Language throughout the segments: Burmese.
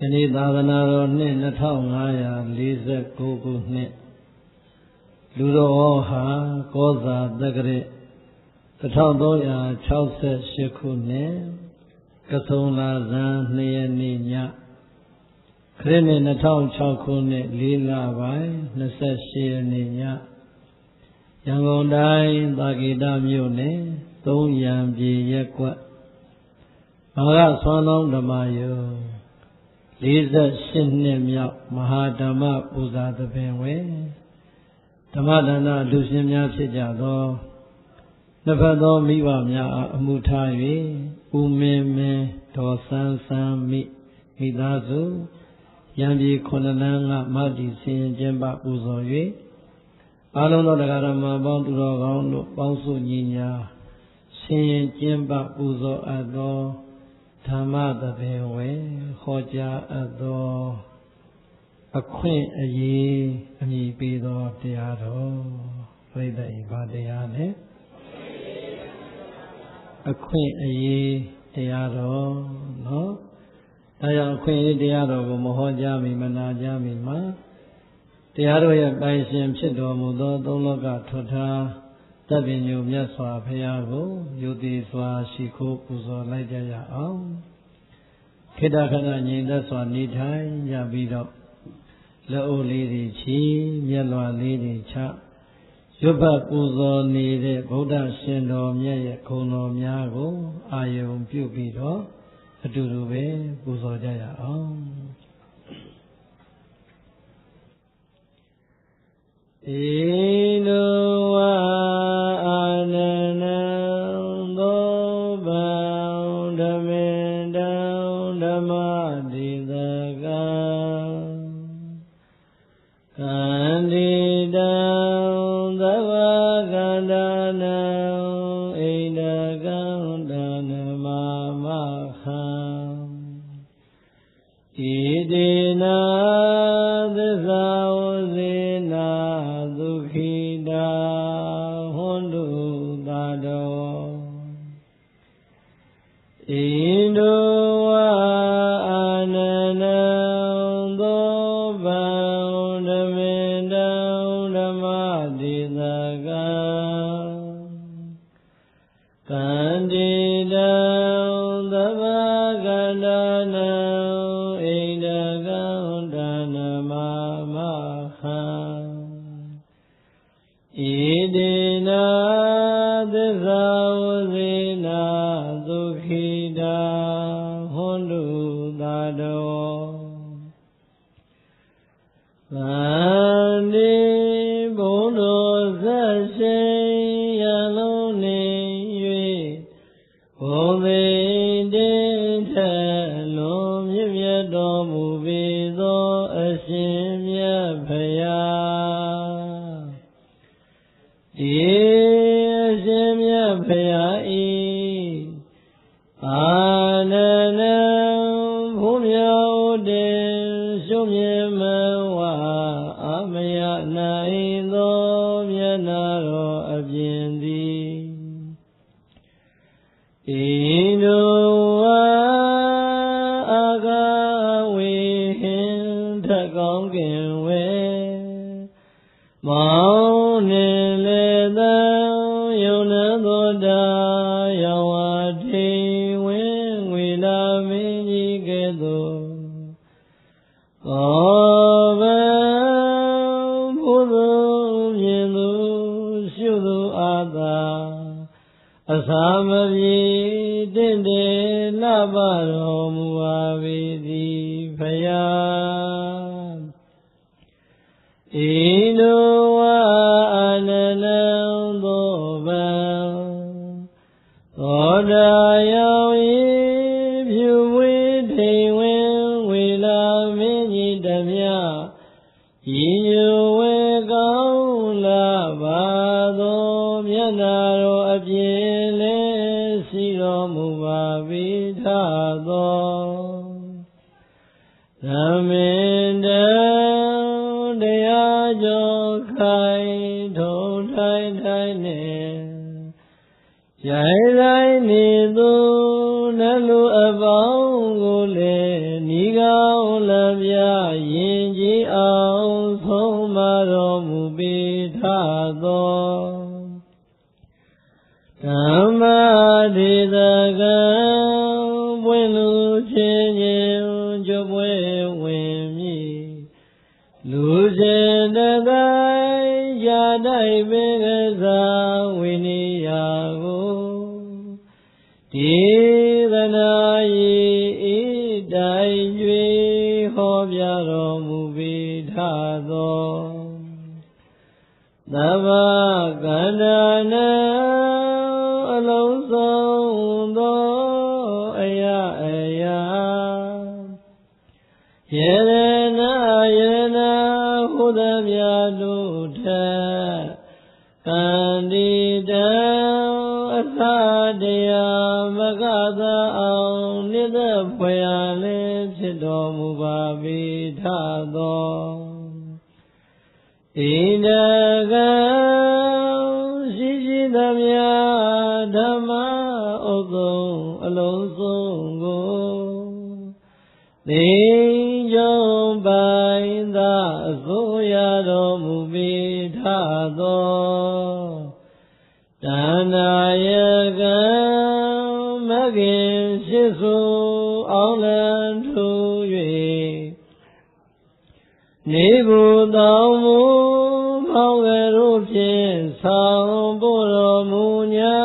ယနေ့သာသနာတော်နှစ်2549ခုနှစ်လူတော်ဟာကောဇာတက္ကရာ1368ခုနှစ်ကဆုံလဇန်2ရက်နေ့ညခရစ်နှစ်2006ခုနှစ်4လပိုင်း28ရက်နေ့ညရန်ကုန်တိုင်းသာကေတမြို့နယ်3ရံပြည်ရပ်ကွက်မာရဆွမ်းတော်ဓမ္မယုံ48နှစ်မြောက်မဟာဓမ္မပူဇာသဘင်ဝေဓမ္မဒါနလူရှင်များဖြစ်ကြသောနှစ်ဖက်သောမိဘများအမှုထား၍ဦးမင်းမင်းဒေါ်ဆန်းဆန်းမိသားစုရံပြည်9လမ်းကမတ္တိဆင်ကျင်းပပူဇော်၍အားလုံးသောတရားဓမ္မပေါင်းသူတော်ကောင်းတို့ပေါင်းစုညီညာဆင်ကျင်းပပူဇော်အပ်သောဓမ္မသဘင်ဝေဟောကြားအပ်သောအခွင့်အရေးအမည်ပေးသောတရားတော်ပြိဿဤဘာတရားလဲအခွင့်အရေးတရားတော်နော်ဒါကြောင့်အခွင့်အရေးတရားတော်ကိုမဟောကြားမီမနာကြားမီမှာတရားတော်ရဲ့ပိုင်ရှင်ဖြစ်တော်မူသောသုံးလောကထွတ်ထားတပည့်ညိုမြတ်စွာဘုရားကိုယုတိစွာရှိခိုးပူဇော်လိုက်ကြရအောင်ခေတ္တခဏငြိမ်သက်စွာနေထိုင်ကြပြီးတော့လက်အိုးလေးတွေချီမျက်လွှာလေးတွေချရွတ်ဖတ်ပူဇော်နေတဲ့ဗုဒ္ဓရှင်တော်မြတ်ရဲ့ဂုဏ်တော်များကိုအာယုံပြုပြီးတော့အတူတူပဲပူဇော်ကြရအောင်ဧနောဝအာနနံသောဗံဓမ္မေတံဓမ္မတိသကံကန္တိတံသဗ္ဗကန္တနံဣန္ဒကံတနမမခံဣတိနာသစ္စာဝစေနာဒုခိတာဟွန်တုသာတောဣန္ဒဝအာနနံသောဗံဓမ္မေတံဓမ္မတိသကံကန္တိတံသဗ္ဗကန္တနံဣန္ဒကံတနမမခံဣတိနာသစ္စာဝစေနာဒုခိတာဟွန်တုသာတောသန္တိဘုံတော်ဆက်ရှိရလုံးနေ၍ဘုံသိတင်းထလွန်မြင့်မြတ်တော်မူပေသောအရှင်မြတ်ဖရာဒီအရှင်မြတ်ဖရာဤအာနန္ဒံဘုမြောက်တင်ရှုမြဲမဝအာမယနိုင်သောမျက်နာတော်အပြင်သည်ဣန္ဒဝအာဂဝေဟင်ထကောင်းကင်ဝေမောင်းနေလေသံယုံနသောတာယဝတိဝေငွေလာမင်းကြီးကဲ့သို့သောဗံဘုသူမြင်သူရှုသူအာသာအစာမပြေတင့်တယ်လှပတော်မူပါပေသည်ဖယားဣန္ဒဝအာနနံသောဗံသောတာယောဤဖြူဝေးထိန်ဝင်ဝေလာမင်းကြီးတမြဤညဝေကောင်းလာပါသောမျက်နာတော်အပြင်လည်းရှိတော်မူပါပေထသောသမ္မေတံတရားကြောခိုင်ထုံထိုင်ထိုင်နေရိုင်းရိုင်းနေသူနှလူအပေါင်းကိုလည်းဤကောင်း လပြရင်ကြီးအောင်ဆုံးမတော်မူပေထသောဓမ္မဒေသကံပွင့်လူချင်းချင်းကြွပွဲဝင်မြည်လူရှင်တတိုင်းရာတိုင်းပင်ကစားဝိနည်းယာကိုဒေသနာယေဤတိုင်၍ဟောပြတော်မူပေထသောသဗ္ဗကန္တနာအလုံးစုံသောအရာယရနာဟုသမျှတို့ထကန္တိတံအသတရားမကသာအောင်နိသဖွယ်ရာလည်းဖြစ်တော်မူပါပေထသောဣန္ဒကံရှိရှိသမျှဓမ္မဥဒ္ဓံအလုံးစုံကိုသိကြုံပိုင်သာအစိုးရတော်မူပေထသောတဏှာယကံမဂ္ဂင်ရှိစုအောင်လံထူ၍နေဘူးတော်မူဖောင်းကရုဖြင့်ဆောင်ပို့တော်မူညာ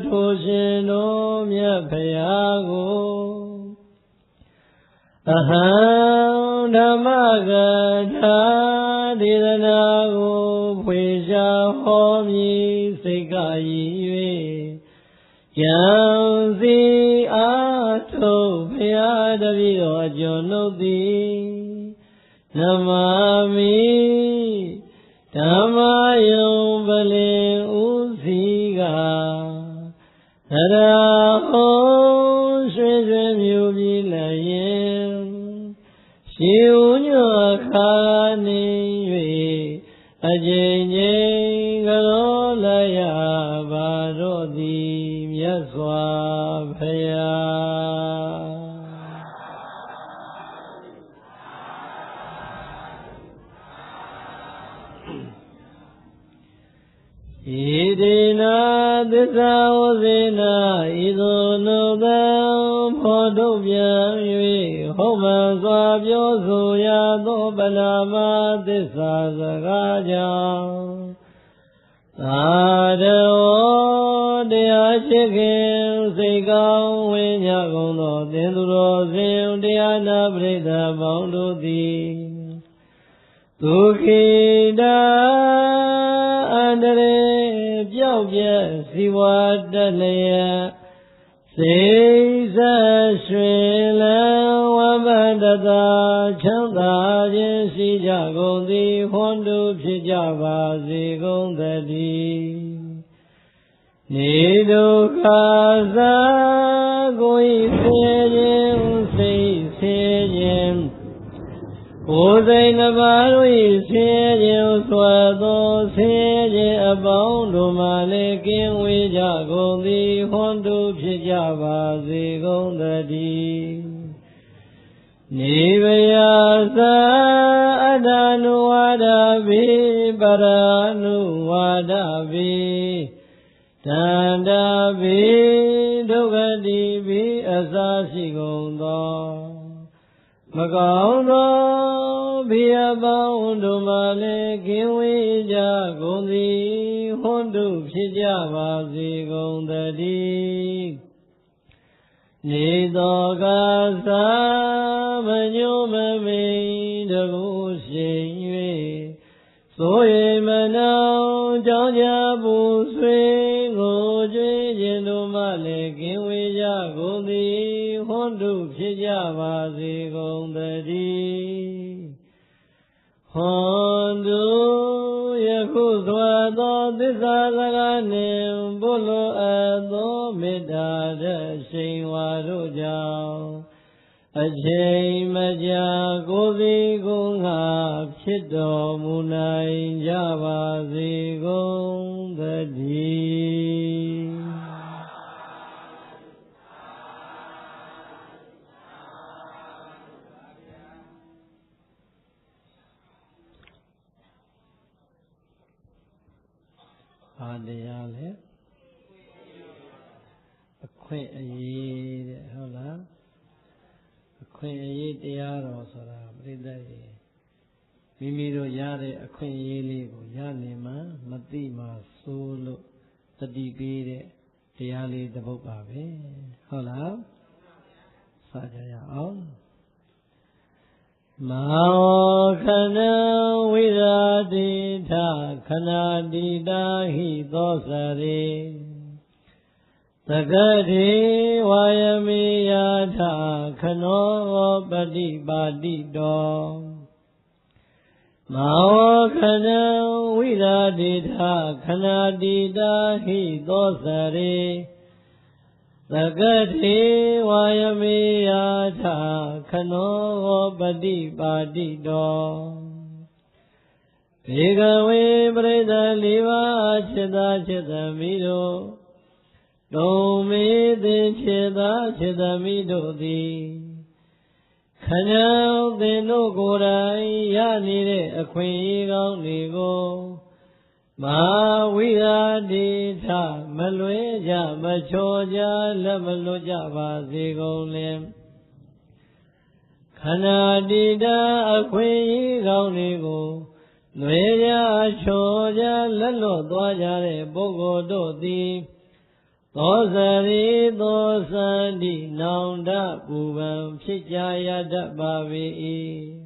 ထိုရှင်တော်မြတ်ဖရာကိုအဟံဓမ္မကထာဒေသနာကိုဖွေရှားဟောမည်စိတ်ကရည်၍ယံစီအားထုတ်ဖရာတပည့်တော်အကျွန်ုပ်သည်နမမိဓမ္မယုံပလင်ဥစီကသရဟောရွှေရွှေမြို့ပြည်လည်းရင်ရှိဦးညွအခါနေ၍အကျဉ်းချင်းကရောလည်းရပါတော့သည်မြတ်စွာဘုရားဣတိနာသစ္စာဝဇေနာဤသို့နှုတ်သံဖော်ထုတ်ပြန်၍ဟောမှန်စွာပြောဆိုရသောပဏာမသစ္စာစကားကြောင့်သာဓဝတရားရှိခင်စိတ်ကောင်းဝိညာဉ်ကုန်သောသင်္သူတော်စဉ်တရားနာပရိသတ်ပေါင်းတို့သည်ဒုက္ခိတာအန္တရေပြောက်ပြက်စီဝါတက်လျက်စိတ်ဆက်ရွှင်လန်းဝမ္မတတာချမ်းသာခြင်းရှိကြကုန်သည်ဟွန်တုဖြစ်ကြပါစေကုန်သတည်းနေဒုက္ခသာကိုယ်စေခြင်းစိတ်စေခြင်းကိုယ်စိတ်နှပါတို့၏ဆင်းရဲခြင်းဆွဲသောဆင်းရဲခြင်းအပေါင်းတို့မှလည်းကင်းဝေးကြကုန်သည်ဟွန်တုဖြစ်ကြပါစေကုန်သတည်းနိဗ္ဗယသာအတ္တနုဝါဒဘိပရာနုဝါဒဘိတန္တာဘိဒုက္ခတိဘိအစရှိကုန်သောမကောင်းသောဘိယပေါင်းတို့မှလည်းကင်းဝေးကြကုန်သည်ဟွန်တုဖြစ်ကြပါစေကုန်သတည်းနေသောကာသာမညိုမမိန်တကူရှိန်၍ဆိုရင်မနောကြောင့်ကြပူဆွေးကိုကြွေးခြင်းတို့မှလည်းကင်းဝေးကြကုန်သည်ဟွန်တုဖြစ်ကြပါစေကုန်သတည်းဟွန်တုယခုစွာသောသစ္စာစကားနှင့်ဘုလိုအပ်သောမေတ္တာရှိန်ဝါတို့ကြောင့်အချိန်မကြာကိုယ်စီကိုယ်ငါဖြစ်တော်မူနိုင်ကြပါစေကုန်သတည်း တရားလဲအခွင့်အရေးတဲ့ဟုတ်လားအခွင့်အရေးတရားတော်ဆိုတာပြိတ္တရေမိမိတို့ရတဲ့အခွင့်အရေးလေးကိုရနေမှမသိမှစိုးလို့တတိပေးတဲ့တရားလေးတစ်ပုဒ်ပါပဲဟုတ်လားစကြရအောင်မောခဏဝိရာတိထခဏတိတာဟိသောစရေသကတိဝါယမေယထခနောပฏิပါတိတောမောခဏဝိရာတိထခဏတိတာဟိသောစရေသကတိဝါယမေယထခနောပฏิပါတိတောဘေကဝေပရိသလေးပါးจิตာจิตမိတို့ဒုံမေသင်จิตာจิตမိတို့သည်ခဏသင်တို့ကိုယ်တိုင်ရနေတဲ့အခွင့်အရေးကောင်းတွေကိုမဝိရာတိထမလွဲကြမချောကြလက်မလွတ်ကြပါစေကုန်လင်ခဏတိတာအခွင့်အရေးကောင်းတွေကိုလွဲကြချောကြလက်လွတ်သွားကြတဲ့ပုဂ္ဂိုလ်တို့သည်သောစရိသောစန္တိနောင်တပူပန်ဖြစ်ကြရတတ်ပါ၏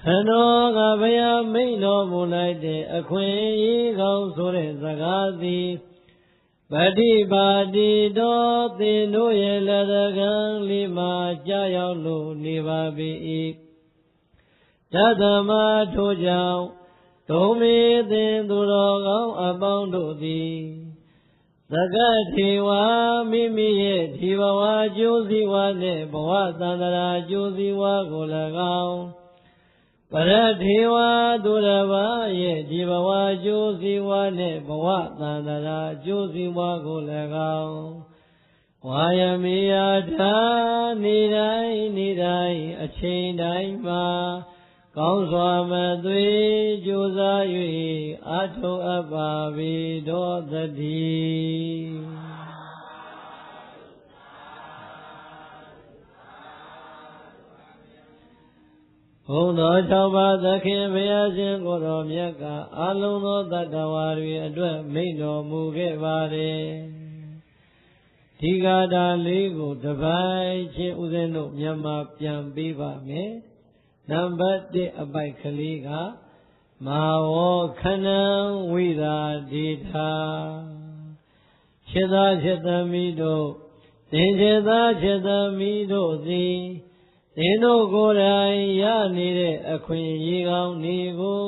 ခန္ဓာကဘုရားမိန့်တော်မူလိုက်တဲ့အခွင့်အရေးကောင်းဆိုတဲ့စကားသည်ပฏิပါတိတော်သင်တို့ရဲ့လက်သကံလေးမှာကြားရောက်လို့နေပါ၏တသမထို့ကြောင့်ဒုံမေသင်သူတော်ကောင်းအပေါင်းတို့သည်သကထေဝမိမိရဲ့ဒီဘဝကျိုးစီးပွားနဲ့ဘဝသန္တရာကျိုးစီးပွားကို၎င်းပရထေဝသူတစ်ပါးရဲ့ဒီဘဝကျိုးစီးပွားနဲ့ဘဝသန္တရာကျိုးစီးပွားကို၎င်းဝါယမေယထာနေတိုင်းနေတိုင်းအချိန်တိုင်းမှာကောင်းစွာမသွေကြိုးစား၍အထောက်အပ်ပါ၏တော်သတည်းဘုံတော်၆ပါးသခင်ဘုရားရှင်ကိုယ်တော်မြတ်ကအလုံးသောတတ္တဝါတွေအတွက်မိန့်တော်မူခဲ့ပါတယ်ဒီဂါထာလေးကိုတစ်ပိုင်းချင်းဦးဇင်းတို့မြန်မာပြန်ပေးပါမယ်နံပါတ်1အပိုက်ကလေးကမာဝခဏံဝိရာတိထာခြေသာခြေသမီးတို့သင်ခြေသာခြေသမီးတို့သည်သင်တို့ကိုယ်တိုင်ရနေတဲ့အခွင့်အရေးကောင်းတွေကို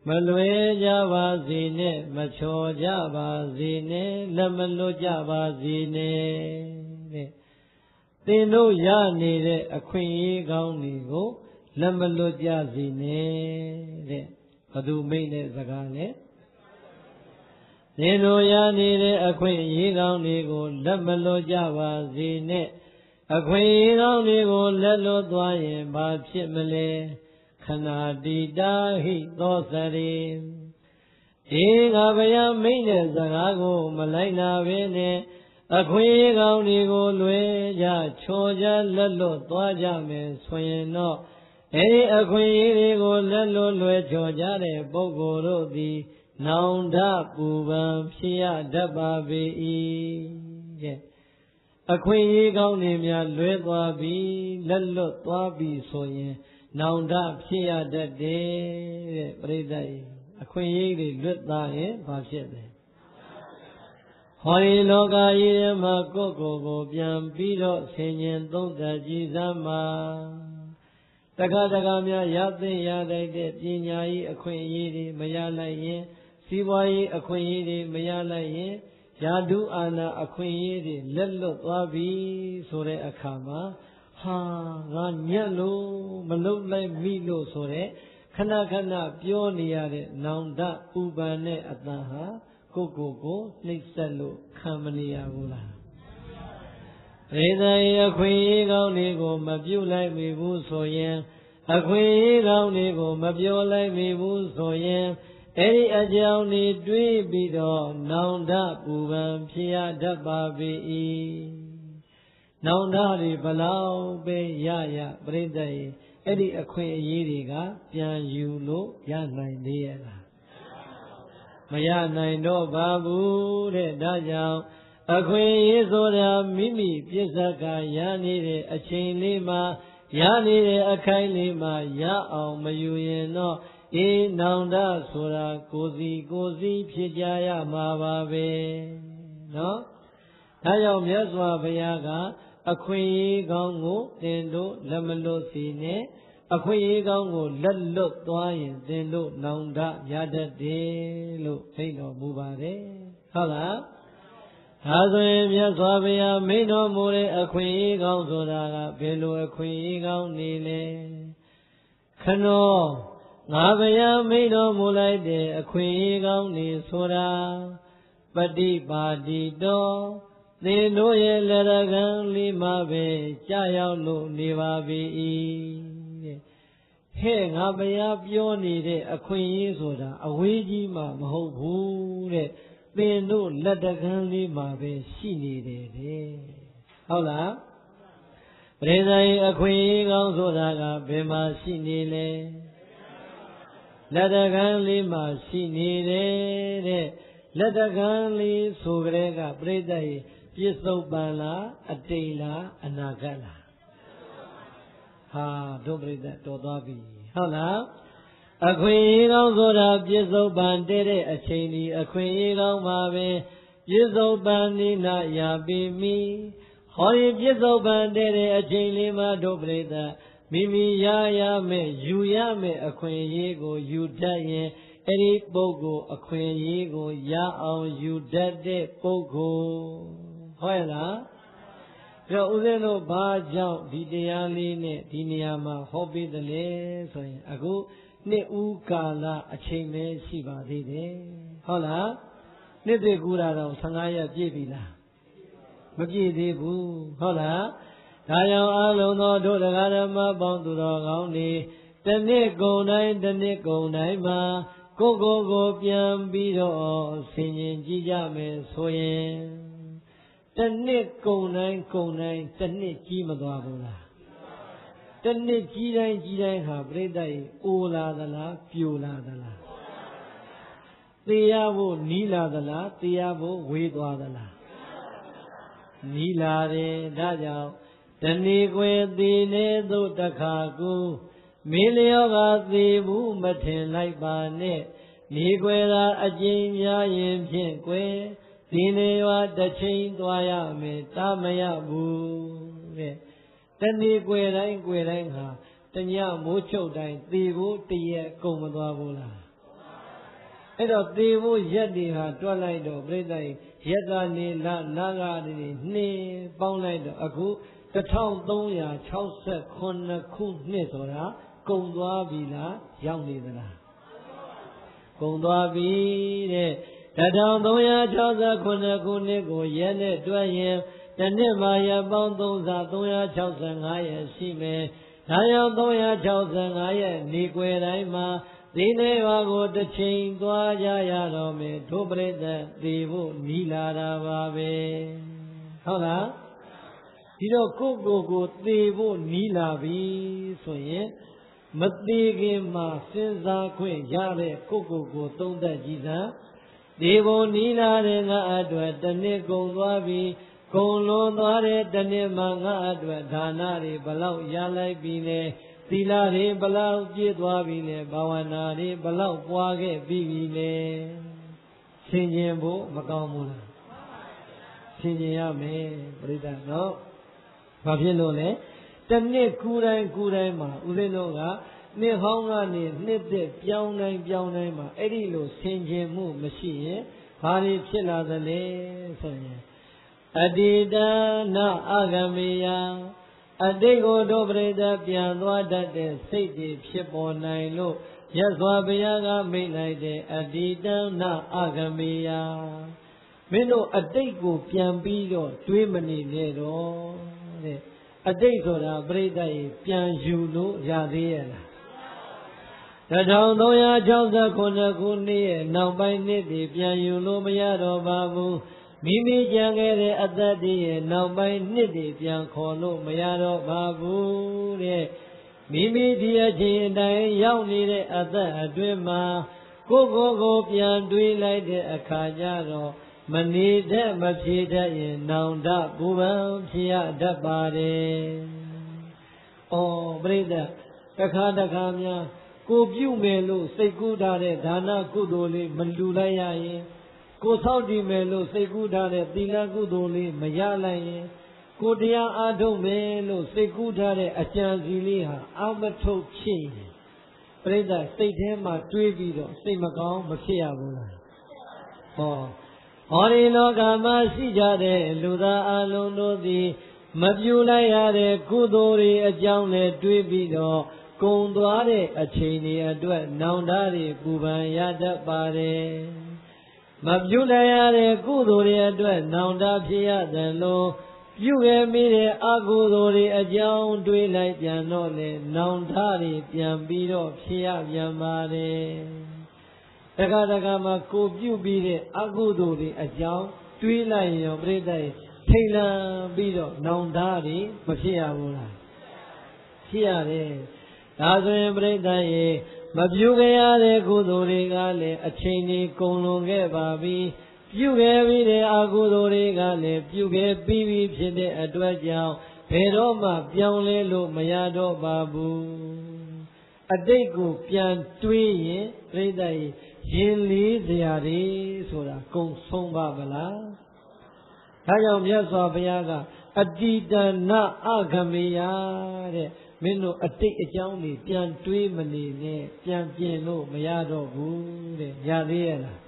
မလွဲကြပါစေနဲ့မချော်ကြပါစေနဲ့လက်မလွတ်ကြပါစေနဲ့တဲ့သင်တို့ရနေတဲ့အခွင့်အရေးကောင်းတွေကိုလက်မလွတ်ကြစေနဲ့တဲ့ဘသူမိတ်တဲ့စကားလဲသင်တို့ရနေတဲ့အခွင့်အရေးကောင်းတွေကိုလက်မလွတ်ကြပါစေနဲ့အခွင့်အရေးကောင်းတွေကိုလက်လွတ်သွားရင်ဘာဖြစ်မလဲခဏတိတာဟိသောစရိဒီငါဘုရားမိတ်တဲ့စကားကိုမလိုက်နာဘဲနဲ့အခွင့်အရေးကောင်းတွေကိုလွဲကြချော်ကြလက်လွတ်သွားကြမယ်ဆိုရင်တော့အဲဒီအခွင့်အရေးတွေကိုလက်လွတ်လွယ်ချော်ကြတဲ့ပုဂ္ဂိုလ်တို့သည်နောင်တပူပန်ဖြစ်ရတတ်ပါ၏တဲ့အခွင့်အရေးကောင်းတွေများလွဲသွားပြီးလက်လွတ်သွားပြီးဆိုရင်နောင်တဖြစ်ရတတ်တယ်တဲ့ပရိသတ်ကြီးအခွင့်အရေးတွေလွတ်သွားရင်ဘာဖြစ်လဲဟောဒီလောကကြီးထဲမှာကိုယ့်ကိုယ်ပြန်ပြီးတော့ဆင်ញင်သုံးသပ်ကြည့်စမ်းပါတခါတခါများရသိရလိုက်တဲ့ပညာရေးအခွင့်အရေးတွေမရလိုက်ရင်စီးပွားရေးအခွင့်အရေးတွေမရလိုက်ရင်ယာတုအာနာအခွင့်အရေးတွေလက်လွတ်သွားပြီဆိုတဲ့အခါမှာဟာငါညက်လို့မလုံလိုက်မိလို့ဆိုတဲ့ခဏခဏပြောနေရတဲ့နောင်တဥပန်နဲ့အတန်ဟာကိုနှိမ့်ဆက်လို့ခံမနေရဘူးလားဒေသရဲ့အခွင့်အရေးကောင်းတွေကိုမပြုတ်လိုက်မိဘူးဆိုရင်အခွင့်အရေးကောင်းတွေကိုမပြောလိုက်မိဘူးဆိုရင် အဲ့ဒီအကြောင်းတွေတွေးပြီးတော့နောင်တပူပန်ဖြစ်ရတတ်ပါပေ၏နောင်တတွေဘလောက်ပဲရပြိတ္တရဲ့အဲ့ဒီအခွင့်အရေးတွေကပြန်ယူလို့ရနိုင်သေးရဲ့လားမရနိုင်တော့ပါဘူးတဲ့ဒါကြောင့်အခွင့်အရေးဆိုတာမိမိပြစ္ဆကရနေတဲ့အချိန်လေးမှာရနေတဲ့အခိုင်လေးမှာရအောင်မယူရင်တော့နောင်တဆိုတာကိုယ်စီဖြစ်ကြရမှာပါပဲနော်ဒါကြောင့်မြတ်စွာဘုရားကအခွင့်အရေးကောင်းကိုသင်တို့လက်မလွတ်စေနဲ့အခွင့်အရေးကောင်းကိုလက်လွတ်သွားရင်သင်တို့နောင်တရတတ်တယ်လို့ဖိတ်တော်မူပါတယ်ဟုတ်လားဒါဆိုရင်မြတ်စွာဘုရားမိန့်တော်မူတဲ့အခွင့်အရေးကောင်းဆိုတာကဘယ်လိုအခွင့်အရေးကောင်းနေလဲခနောငါဘုရားမိန့်တော်မူလိုက်တဲ့အခွင့်အရေးကောင်းနေဆိုတာပฏิပါတိတောသင်တို့ရဲ့လက်ရကံလေးမှာပဲကြာရောက်လို့နေပါပြီတဲ့ဟဲ့ငါဘုရားပြောနေတဲ့အခွင့်အရေးဆိုတာအဝေးကြီးမှမဟုတ်ဘူးတဲ့သင်တို့လက်တကန်းလေးမှာပဲရှိနေတယ်တဲ့ဟုတ်လားပရိသတ်ရဲ့အခွင့်အရေးကောင်းဆိုတာကဘယ်မှာရှိနေလဲလက်တကန်းလေးမှာရှိနေတယ်တဲ့လက်တကန်းလေးဆိုကြတဲ့ကပရိသတ်ရဲ့ပြစ္ဆုတ်ပန်လားအတိတ်လားအနာဂတ်လားဟာတို့ပရိသတ်တော်သွားပြီဟုတ်လားအခွင့်အရေးကောင်းဆိုတာပြစ္ဆုတ်ပန်တဲ့အချိန်ဒီအခွင့်အရေးကောင်းပါပဲပြစ္ဆုတ်ပန်နိနာရပြီမိဟောဒီပြစ္ဆုတ်ပန်တဲ့အချိန်လေးမှာတို့ပရိသတ်မိမိရမယ်ယူရမယ်အခွင့်အရေးကိုယူတတ်ရင်အဲ့ဒီပုဂ္ဂိုလ်အခွင့်အရေးကိုရအောင်ယူတတ်တဲ့ပုဂ္ဂိုလ်ဟုတ်လားပြောဦးဇင်းတို့ဘာကြောင့်ဒီတရားလေးနဲ့ဒီနေရာမှာဟောပေးတယ်လဲဆိုရင်အခုနှစ်ဦးကာလအချိန်ပဲရှိပါသေးတယ်ဟုတ်လားနှစ်သိကူတာတော့15ရက်ပြည့်ပြီလားမပြည့်သေးဘူးဟုတ်လားဒါကြောင့်အလုံးသောတို့တရားဓမ္မပေါင်းသူတော်ကောင်းတွေတနှစ်ကုန်တိုင်းမှာကိုပြန်ပြီးတော့ဆင်ញင်ကြည့်ကြမယ်ဆိုရင်တနှစ်ကုန်တိုင်းတနှစ်ကြီးမသွားဘူးလားတနှစ်ကြီးတိုင်းဟာပြိတ္တရဲ့အိုလာသလားပြိုလာသလားသေရဖို့နီးလာသလားသေရဖို့ဝေးသွားသလားနီးလာတယ်ဒါကြောင့်တဏီကွယ်သေးနေသို့တခါကူမင်းလျောကသေးဘူးမထင်လိုက်ပါနဲ့နေကွယ်သာအကျဉ်းများရင်ဖြင့်ကွယ်ဒီနေရွာတစ်ချိန်သွားရမယ်တာမရဘူးတဲ့တဏီကွယ်တိုင်းဟာတညမိုးချုပ်တိုင်းသေဖို့တရက်ကုန်မသွားဘူးလားအဲ့တော့သေဖို့ရက်တွေဟာတွက်လိုက်တော့ပြိတ္တိရက်ကနေနာကနေနှင်းပေါင်းလိုက်တော့အခု1369ခုနှစ်ဆိုတာကုန်သွားပြီလားရောက်နေသလားကုန်သွားပြီတဲ့1369ခုနှစ်ကိုရက်နဲ့တွက်ရင်တစ်နှစ်မှာရက်ပေါင်း365ရက်ရှိမယ်ဒါကြောင့်365ရက်နေကွယ်တိုင်းမှာဒီနေ့ရွာကိုတစ်ချိန်သွားကြရတော့မယ်ဒုပရိသတ်သေဖို့နီးလာတာပါပဲဟုတ်လားဒီတော့ကိုသေဖို့နီးလာပြီဆိုရင်မသေးခင်မှာစဉ်းစားခွင့်ရတဲ့ကိုသုံးသက်ကြည့်စမ်းဒီဘုံနီးလာတဲ့ငါအတွက်တစ်နှစ်ကုန်သွားပြီကုန်လွန်သွားတဲ့တစ်နှစ်မှာငါအတွက်ဒါနတွေဘလောက်ရလိုက်ပြီလဲသီလတွေဘလောက်ပြည့်သွားပြီလဲဘာဝနာတွေဘလောက်ပွားခဲ့ပြီလဲဆင်ခြင်ဖို့မကောင်းဘူးလားဆင်ခြင်ရမယ်ပရိသတ်နော်ဘာဖြစ်လို့လဲတစ်နှစ်ကူတိုင်းမှာဦးဇင်းတို့ကနှစ်ဟောင်းကနေနှစ်သက်ပြောင်းတိုင်းမှာအဲ့ဒီလိုဆင်ခြင်မှုမရှိရင်ဘာတွေဖြစ်လာသလဲဆိုရင်အတ္တိတနာအဂမေယအတိတ်ကိုတို့ပရိသတ်ပြန်သွားတတ်တဲ့စိတ်တွေဖြစ်ပေါ်နိုင်လို့ရသော်ဘုရားကမိန့်လိုက်တဲ့အတ္တိတနာအဂမေယမင်းတို့အတိတ်ကိုပြန်ပြီးတော့တွေးမနေနဲ့တော့တဲ့အတိတ်ဆိုတာပရိသတ်ရေပြန်ယူလို့ရသေးရဲ့လား 1369ခုနှစ်ရဲ့နောက်ပိုင်းနှစ်တွေပြန်ယူလို့မရတော့ပါဘူးမိမိကြံခဲ့တဲ့အသက်တွေရဲ့နောက်ပိုင်းနှစ်တွေပြန်ခေါ်လို့မရတော့ပါဘူးတဲ့မိမိဒီအချိန်အတိုင်းရောက်နေတဲ့အသက်အတွင်းမှာကိုပြန်တွေးလိုက်တဲ့အခါကျတော့မနေတတ်မဖြေတတ်ရင်နောင်တပူပန်ဖြစ်ရတတ်ပါတယ်။ပရိသတ်တစ်ခါများကိုပြုမယ်လို့စိတ်ကူးထားတဲ့ဒါနကုသိုလ်လေးမလူလိုက်ရရင်ကိုဆောက်တည်မယ်လို့စိတ်ကူးထားတဲ့သီလကုသိုလ်လေးမရလိုက်ရင်ကိုတရားအားထုတ်မယ်လို့စိတ်ကူးထားတဲ့အကြံစီလေးဟာအမထုတ်ဖြစ်ရင်ပရိသတ်စိတ်ထဲမှာတွေးပြီးတော့စိတ်မကောင်းမဖြစ်ရဘူးလားဟောဒီလောကမှာရှိကြတဲ့လူသားအလုံးတို့သည်မပြုလိုက်ရတဲ့ကုသိုလ်တွေအကြောင်းနဲ့တွေးပြီးတော့ကုံသွားတဲ့အချိန်တွေအတွက်နောင်တတွေပူပန်ရတတ်ပါတယ်မပြုလိုက်ရတဲ့ကုသိုလ်တွေအတွက်နောင်တဖြစ်ရတယ်လို့ပြုခဲ့မိတဲ့အကုသိုလ်တွေအကြောင်းတွေးလိုက်ပြန်တော့လေနောင်တတွေပြန်ပြီးတော့ဖြစ်ရပြန်ပါတယ်တခါမှကိုပြုပြီးတဲ့အကုသိုလ်တွေအကြောင်းတွေးလိုက်ရင်ပြိတ္တိုင်ထိတ်လန့်ပြီးတော့နောင်တတွေမဖြစ်ရဘူးလားဖြစ်ရတယ်ဒါဆိုရင်ပြိတ္တိုင်ရေမပြုခဲ့ရတဲ့ကုသိုလ်တွေကလည်းအချိန်ကြီးကုန်လွန်ခဲ့ပါပြီပြုခဲ့ပြီးတဲ့အကုသိုလ်တွေကလည်းပြုခဲ့ပြီးပြီဖြစ်တဲ့အတွက်ကြောင့်ဘယ်တော့မှပြောင်းလဲလို့မရတော့ပါဘူးအတိတ်ကိုပြန်တွေးရင်ပြိတ္တိုင်ရင်လေးစရာတွေဆိုတာကုန်ဆုံးပါမလားဒါကြောင့်မြတ်စွာဘုရားကအတ္တိတနာအဂမေယတဲ့မင်းတို့အတိတ်အကြောင်းတွေပြန်တွေးမနေနဲ့ပြန်ပြင်လို့မရတော့ဘူးတဲ့ရသေးရဲ့လား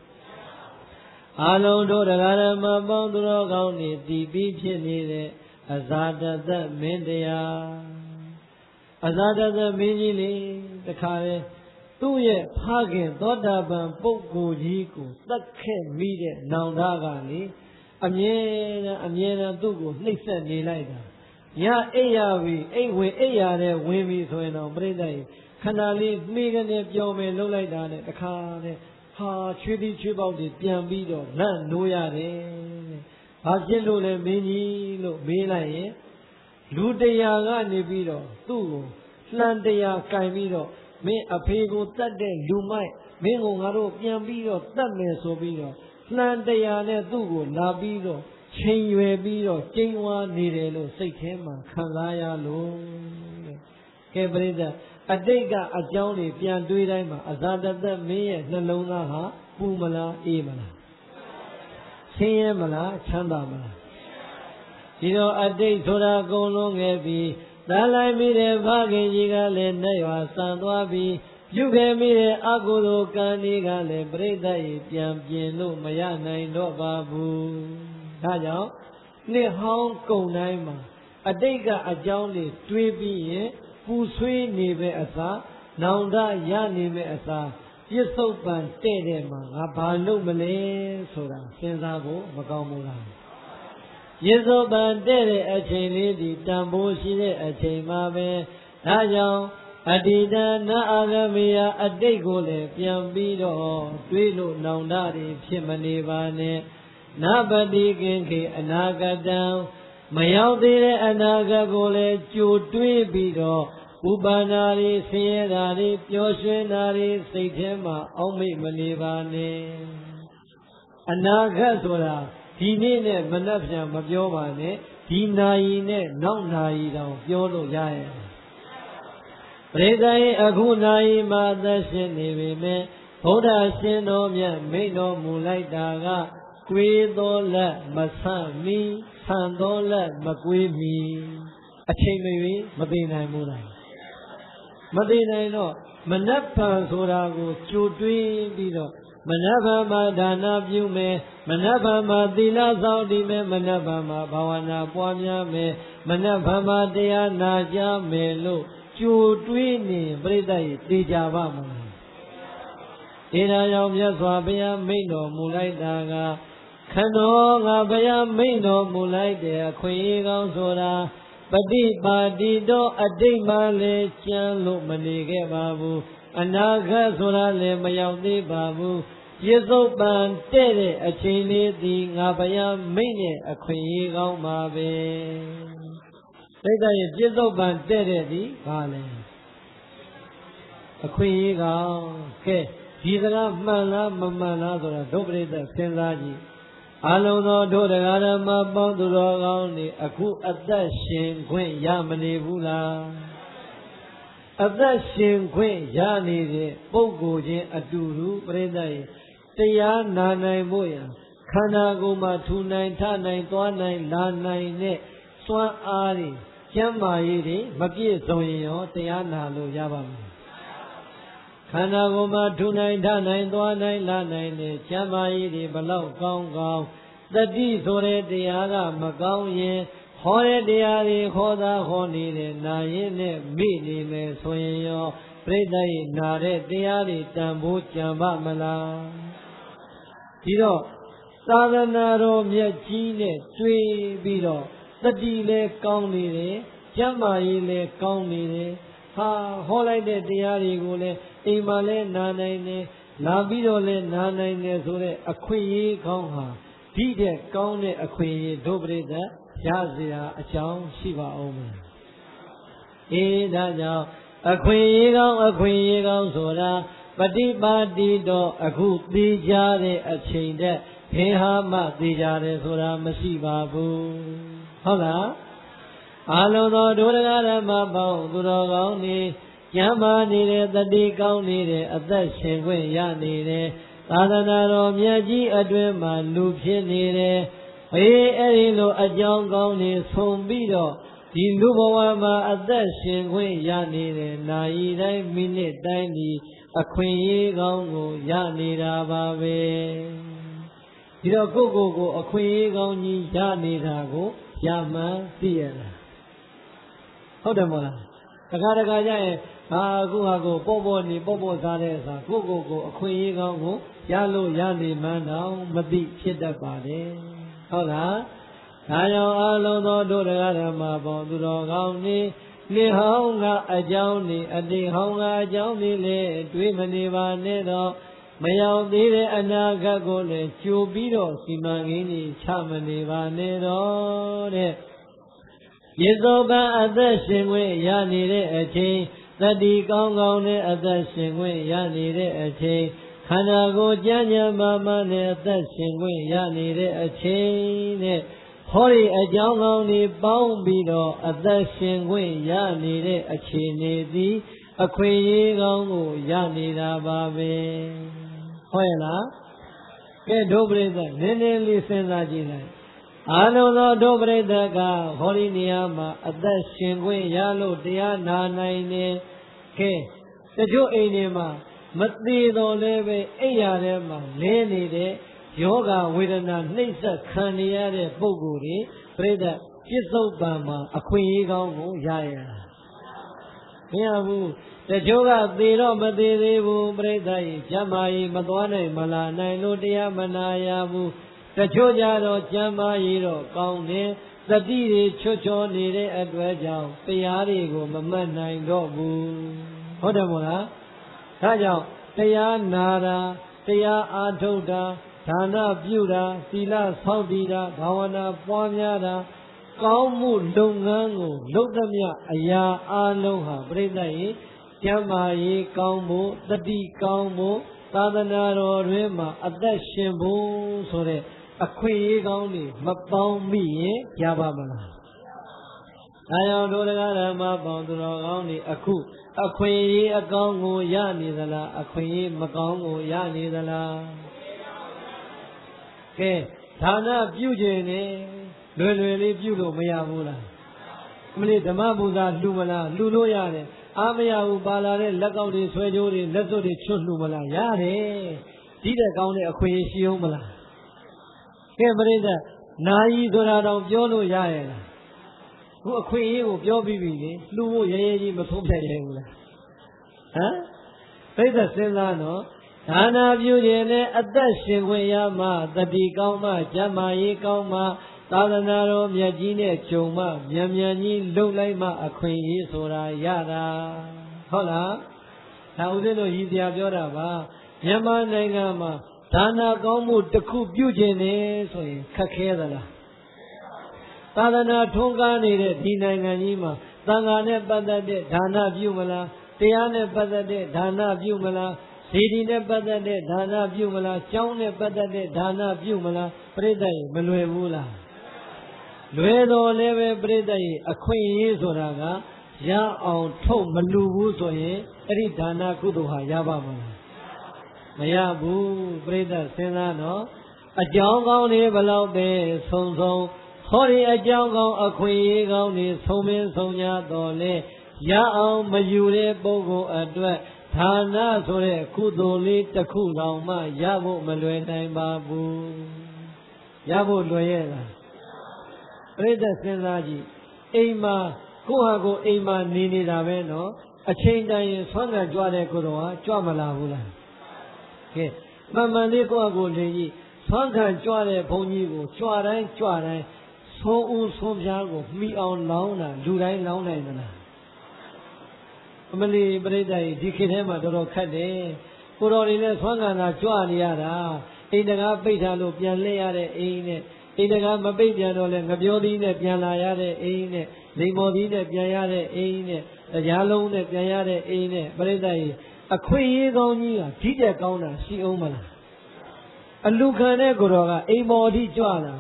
အလုံးတို့တရားဓမ္မပေါင်းသူတော်ကောင်းတွေတည်ပြီးဖြစ်နေတဲ့အဇာတသက်မင်းတရားအဇာတသက်မင်းကြီးလေတခါလေသူ့ရဲ့ဖခင်သောတာပန်ပုဂ္ဂိုလ်ကြီးကိုတတ်ခဲ့မိတဲ့နောင်တကလေအမြဲတမ်းသူ့ကိုနှိပ်စက်နေလိုက်တာညအိပ်ရပြီအိပ်ရတဲ့ဝင်ပြီဆိုရင်တော့ပြိတ္တိုင်ခဏလေးမိကနေပြောမယ်လှုပ်လိုက်တာနဲ့တခါနဲ့ချွေးပြီးချွေးပေါက်တွေပြန်ပြီးတော့လန့်နိုးရတယ်ဘာဖြစ်လို့လဲမင်းကြီးလို့မေးလိုက်ရင်လူတရားကနေပြီးတော့သူ့ကိုလှန်တရားကင်ပြီးတော့မင်းအဖေကိုတတ်တဲ့လူမိုက်မင်းကိုငါတို့ပြန်ပြီးတော့တတ်မယ်ဆိုပြီးတော့လှန်တရားနဲ့သူ့ကိုလာပြီးတော့ချိန်ရွယ်ပြီးတော့ကျိန်းဝါနေတယ်လို့စိတ်ထဲမှာခံစားရလို့ကဲပရိသတ်အတိတ်ကအကြောင်းတွေပြန်တွေးတိုင်းမှာအဇာတသက်မင်းရဲ့နှလုံးသားဟာပူမလားအေးမလားဆင်းရဲမလားချမ်းသာမလားဒီတော့အတိတ်ဆိုတာကုန်လုံးခဲ့ပြီးသာလိုက်မိတဲ့ဖခင်ကြီးကလည်းနဲ့ရွာဆန်သွားပြီးပြုခဲ့မိတဲ့အကုသိုလ်ကံတွေကလည်းပြိတ္တရေပြန်ပြင်လို့မရနိုင်တော့ပါဘူးဒါကြောင့်နှစ်ဟောင်းကုန်တိုင်းမှာအတိတ်ကအကြောင်းတွေတွေးပြီးရင်ပူဆွေးနေပဲအစားနောင်တရနေပဲအစားပြစ္ဆုတ်ပံတဲ့မှာငါဘာလုပ်မလဲဆိုတာစဉ်းစားဖို့မကောင်းဘူးလားပြစ္ဆုတ်ပံတဲ့အချိန်လေးဒီတန်ဖိုးရှိတဲ့အချိန်မှာပဲဒါကြောင့်အတ္တိတနာအာဂမေယအတိတ်ကိုလည်းပြန်ပြီးတော့တွေးလို့နောင်တတွေဖြစ်မနေပါနဲ့နပတိကင်ခေအနာဂတံမရောက်သေးတဲ့အနာဂတ်ကိုလည်းကြိုတွေးပြီးတော့ဥပါဏာတွေဆင်းရဲတာတွေပျော်ရွှင်တာတွေစိတ်ထဲမှာအောက်မေ့မနေပါနဲ့အနာဂတ်ဆိုတာဒီနေ့နဲ့မနှက်ပြန်မပြောပါနဲ့ဒီနာရီနဲ့နောက်နာရီတောင်ပြောလို့ရရဲ့ပရိသတ်အခုနာရီမှာအသက်ရှင်နေပေမဲ့ဘုရားရှင်တော်မြတ်မိန့်တော်မူလိုက်တာကကွေးသောလက်မဆန့်မီဆန်သောလက်မကွေးမီအချိန်မရွေးမသိနိုင်ဘူးလားမသိနိုင်တော့မနှက်ဖန်ဆိုတာကိုကြိုတွေးပြီးတော့မနှက်ဖန်မှာဒါနပြုမယ်မနှက်ဖန်မှာသီလစောင့်တည်မယ်မနှက်ဖန်မှာဘာဝနာပွားများမယ်မနှက်ဖန်မှာတရားနာကြားမယ်လို့ကြိုတွေးနေပြိတ္တရေသိကြပါမလားဒီဒါကြောင့်မြတ်စွာဘုရားမိန့်တော်မူလိုက်တာကခန္ဓာငါဘုရားမိန့်တော်မူလိုက်တဲ့အခွင့်အရေးကောင်းဆိုတာ ပฏิပါတိတော့အတိတ်မှလည်းကြံလို့မနေခဲ့ပါဘူးအနာဂတ်ဆိုတာလည်းမရောက်သေးပါဘူးပြစ္ဆုတ်ပံတဲ့တဲ့အချိန်လေးသည်ငါဘုရားမိတ်နဲ့အခွင့်အရေးကောင်းပါပဲသိတဲ့ရင်ပြစ္ဆုတ်ပံတဲ့တဲ့သည်ဘာလဲအခွင့်အရေးကောင်းကဲဒီစကားမှန်လားမမှန်လားဆိုတာဒုပရိသစဉ်းစားကြည့်အလုံးသောဒုဒကာဓမ္မပေါင်းသူတော်ကောင်းတွေအခုအသက်ရှင်ခွင့်ရမနေဘူးလားအသက်ရှင်ခွင့်ရနေတဲ့ပုဂ္ဂိုလ်ချင်းအတူတူပရိသတ်ရဲ့တရားနာနိုင်ဖို့ရခန္ဓာကိုယ်မှာထူနိုင်ထနိုင်သွားနိုင်လာနိုင်တဲ့စွမ်းအားတွေကျမ်းမာရေးတွေမပြည့်စုံရင်ရောတရားနာလို့ရပါမလားခန္ဓာကိုယ်မှာထူနိုင်ထနိုင်သွားနိုင်လာနိုင်တဲ့ကျမ်းမာရေးတွေဘလောက်ကောင်းကောင်းတတိဆိုတဲ့တရားကမကောင်းရင်ဟောတဲ့တရားတွေခေါ်တာဟောနေတဲ့နာရင်နဲ့မိနေမယ်ဆိုရင်ရောပြိတ္တိနာတဲ့တရားတွေတန်ဖိုးကြံပါမလားဒီတော့သာသနာတော်မြတ်ကြီးနဲ့တွေ့ပြီးတော့တတိလည်းကောင်းနေတယ်ကျမ်းမာရေးလည်းကောင်းနေတယ်ဟာဟောလိုက်တဲ့တရားတွေကိုလည်းအိမ်မှာလည်းနာနိုင်တယ်လာပြီးတော့လည်းနာနိုင်တယ်ဆိုတဲ့အခွင့်အရေးကောင်းဟာဒီတဲ့ကောင်းတဲ့အခွင့်အရေးဒုပရိသတ်ရစရာအကြောင်းရှိပါအောင်မလားအေးဒါကြောင့်အခွင့်အရေးကောင်းဆိုတာပฏิပါတိတော့အခုသိကြတဲ့အချိန်တည်းဘယ်ဟာမှသိကြတယ်ဆိုတာမရှိပါဘူးဟုတ်လားအလုံးသောဒုဒကာဓမ္မပေါင်းသူတော်ကောင်းတွေကျမ်းမာနေတဲ့တတိကောင်းနေတဲ့အသက်ရှင်ခွင့်ရနေတယ်သာသနာတော်မြတ်ကြီးအတွင်မှာလူဖြစ်နေတယ်အဲ့ဒီလိုအကြောင်းကောင်းနေဆုံးပြီးတော့ဒီလူဘဝမှာအသက်ရှင်ခွင့်ရနေတယ်နာရီတိုင်းမိနစ်တိုင်းဒီအခွင့်အရေးကောင်းကိုရနေတာပါပဲဒီတော့ကိုအခွင့်အရေးကောင်းကြီးရနေတာကိုရမှန်းသိရလားဟုတ်တယ်မဟုတ်လားတခါကြရင်အခုဟာကိုပေါ့စားတဲ့အခါကိုအခွင့်အရေးကောင်းကိုရလို့ရနေမှန်းတော့မသိဖြစ်တတ်ပါတယ်ဟုတ်လားဒါကြောင့်အလုံးသောဒုဒကာဓမ္မပေါင်းသူတော်ကောင်းနေနေဟောင်းကအကြောင်းနေအတိဟောင်းကအကြောင်းနေလေတွေးမနေပါနဲ့တော့မရောက်သေးတဲ့အနာဂတ်ကိုလည်းကြိုပြီးတော့စီမံကိန်းကြီးချမနေပါနဲ့တော့တဲ့ယေသောပံအသက်ရှင်ခွင့်ရနေတဲ့အချိန်တတိကောင်းကောင်းနဲ့အသက်ရှင်ခွင့်ရနေတဲ့အချိန်ခန္ဓာကိုယ်ကြမ်းကြမ်းမာမာနဲ့အသက်ရှင်ခွင့်ရနေတဲ့အချိန်နဲ့ဟောဒီအကြောင်းကောင်းတွေပေါင်းပြီးတော့အသက်ရှင်ခွင့်ရနေတဲ့အခြေအနေသည်အခွင့်အရေးကောင်းကိုရနေတာပါပဲဟုတ်ရဲ့လားကဲဒုပရိသတ်နည်းနည်းလေးစဉ်းစားကြည့်လိုက်အာလုံးသောဒုပရိသတ်ကဟောဒီနေရာမှာအသက်ရှင်ခွင့်ရလို့တရားနာနိုင်နေကဲတချို့အိမ်တွေမှာမသေးတော့လည်းပဲအိယာထဲမှာလဲနေတဲ့ယောဂဝေဒနာနှိမ့်ဆက်ခံနေရတဲ့ပုဂ္ဂိုလ်တွေပြိတ္တပြစ္ဆုတ်ပံမှာအခွင့်အရေးကောင်းကိုရရမရဘူးတချို့ကသေတော့မသေးသေးဘူးပြိတ္တကြီးကျမ်းမာရေးမသွားနိုင်မလာနိုင်လို့တရားမနာရဘူးတချို့ကြတော့ကျမ်းမာရေးတော့ကောင်းတယ်သတိတွေချွတ်ချောနေတဲ့အတွက်ကြောင့်တရားတွေကိုမမှတ်နိုင်တော့ဘူးဟုတ်တယ်မို့လားဒါကြောင့်တရားနာတာတရားအားထုတ်တာဒါနပြုတာသီလဆောက်တည်တာဘာဝနာပွားများတာကောင်းမှုလုပ်ငန်းကိုလုပ်သမျှအရာအလုံးဟာပြိဿရဲ့ကျမ်းမာရေးကောင်းဖို့တတိကောင်းဖို့သာသနာတော်တွင်မှာအသက်ရှင်ဖို့ဆိုတဲ့အခွင့်အရေးကောင်းတွေမပေါင်းမိရင်ရပါမလားအဲကြောင့်ဒုဒကာဓမ္မပေါင်းသူတော်ကောင်းတွေအခုအခွင့်အရေးအကောင်းကိုရနေသလားအခွင့်အရေးမကောင်းကိုရနေသလားကဲဒါနပြုခြင်းနဲ့လွယ်လေးပြုလို့မရဘူးလားအမလေးဓမ္မပူဇာလှူမလားလှူလို့ရတယ်အားမရဘူးပါလာတဲ့လက်ကောက်တွေဆွဲကြိုးတွေလက်စွပ်တွေချွတ်လှူမလားရတယ်ဒီတဲ့ကောင်းတဲ့အခွင့်အရေးရှိအောင်မလားကဲပရိသတ်နာယီဆိုတာတော့ပြောလို့ရရဲ့လားခုအခွင့်အရေးကိုပြောပြီးပြီလေလှူဖို့ရဲရဲကြီးမဆုံးဖြတ်ရဘူးလားဟမ်ပရိသတ်စဉ်းစားနော်ဒါနာပြုခြင်းနဲ့အသက်ရှင်ခွင့်ရမှတတိကောင်းမှကျမ်းမာရေးကောင်းမှ သာသနာတော်မြတ်ကြီးနဲ့ဂျုံမှမြန်မြန်ကြီးလှုပ်လိုက်မှအခွင့်အရေးဆိုတာရတာဟုတ်လားဒါဦးဇင်းတို့ရည်စရာပြောတာပါမြန်မာနိုင်ငံမှာဒါနာကောင်းမှုတစ်ခုပြုကျင်နေဆိုရင်ခက်ခဲသလားသာသနာထွန်းကားနေတဲ့ဒီနိုင်ငံကြီးမှာသံဃာနဲ့ပတ်သက်တဲ့ဒါနပြုမလားတရားနဲ့ပတ်သက်တဲ့ဒါနပြုမလားဇေဒီနဲ့ပတ်သက်တဲ့ဒါနပြုမလားကျောင်းနဲ့ပတ်သက်တဲ့ဒါနပြုမလားပြိဿရေမလွယ်ဘူးလားလွယ်တော်လည်းပဲပြိဿရေအခွင့်အရေးဆိုတာကရအောင်ထုတ်မလူဘူးဆိုရင်အဲ့ဒီဒါနကုသိုလ်ဟာရပါမလားမရဘူးပြိဿစဉ်းစားတော့အကြောင်းကောင်းတွေဘလောက်ပဲဆုံးဆုံးဟောဒီအကြောင်းကောင်းအခွင့်အရေးကောင်းတွေဆုံးမင်းဆုံးညာတော်လဲရအောင်မယူတဲ့ပုဂ္ဂိုလ်အတွက်ဒါနဆိုတဲ့ကုသိုလ်လေးတစ်ခုတောင်မှရဖို့မလွယ်နိုင်ပါဘူးရဖို့လွယ်ရဲ့လားပြိဿစဉ်းစားကြည့်အိမ်မှာကိုယ့်ဟာကိုယ်အိမ်မှာနေနေတာပဲနော်အချိန်တိုင်းရင်ဆွမ်းခံကြွတဲ့ကိုယ်တော်ဟာကြွမလာဘူးလားကဲမှန်မှန်လေးကိုယ့်ဟာကိုယ်နေကြည့်ဆွမ်းခံကြွတဲ့ဘုန်းကြီးကိုကြွတိုင်းဆုံးဦးဆုံးပြားကိုမှီအောင်လောင်းတာလူတိုင်းလောင်းနိုင်သလားအမလီပြိဿကြီးဒီခေတ်ထဲမှာတော်တော်ခက်တယ်ကိုတော်တွေလည်းဆွမ်းခံတာကြွနေရတာအိမ်တကားပိတ်ထားလို့ပြန်လဲရတဲ့အိမ်နဲ့အိမ်တကားမပိတ်ပြန်တော့လဲငပြောသီးနဲ့ပြန်လာရတဲ့အိမ်နဲ့လိမ္မော်သီးနဲ့ပြန်ရတဲ့အိမ်နဲ့တရားလုံးနဲ့ပြန်ရတဲ့အိမ်နဲ့ပြိဿကြီးအခွင့်အရေးကောင်းကြီးကဒီတဲ့ကောင်းတာရှိအောင်မလားအလူခံတဲ့ကိုတော်ကအိမ်မော်သီးကြွလာ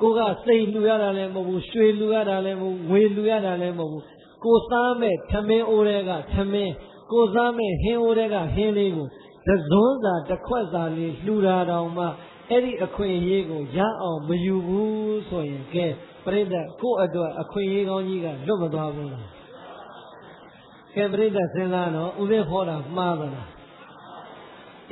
ကိုကစိတ်လှူရတာလည်းမဟုတ်ဘူးရွှေလှူရတာလည်းမဟုတ်ဘူးငွေလှူရတာလည်းမဟုတ်ဘူးကိုစားမဲ့ထမင်းအိုးတွေကထမင်းကိုစားမဲ့ဟင်းအိုးတွေကဟင်းလေးကိုသဇွန်းစာတစ်ခွက်စာလေးလှူတာတောင်မှအဲ့ဒီအခွင့်အရေးကိုရအောင်မယူဘူးဆိုရင်ကဲပြိဿကိုယ့်အတွက်အခွင့်အရေးကောင်းကြီးကလွတ်မသွားဘူးလားကဲပြိဿစဉ်းစားတော့ဥပ္ပဟောတာမှားသလား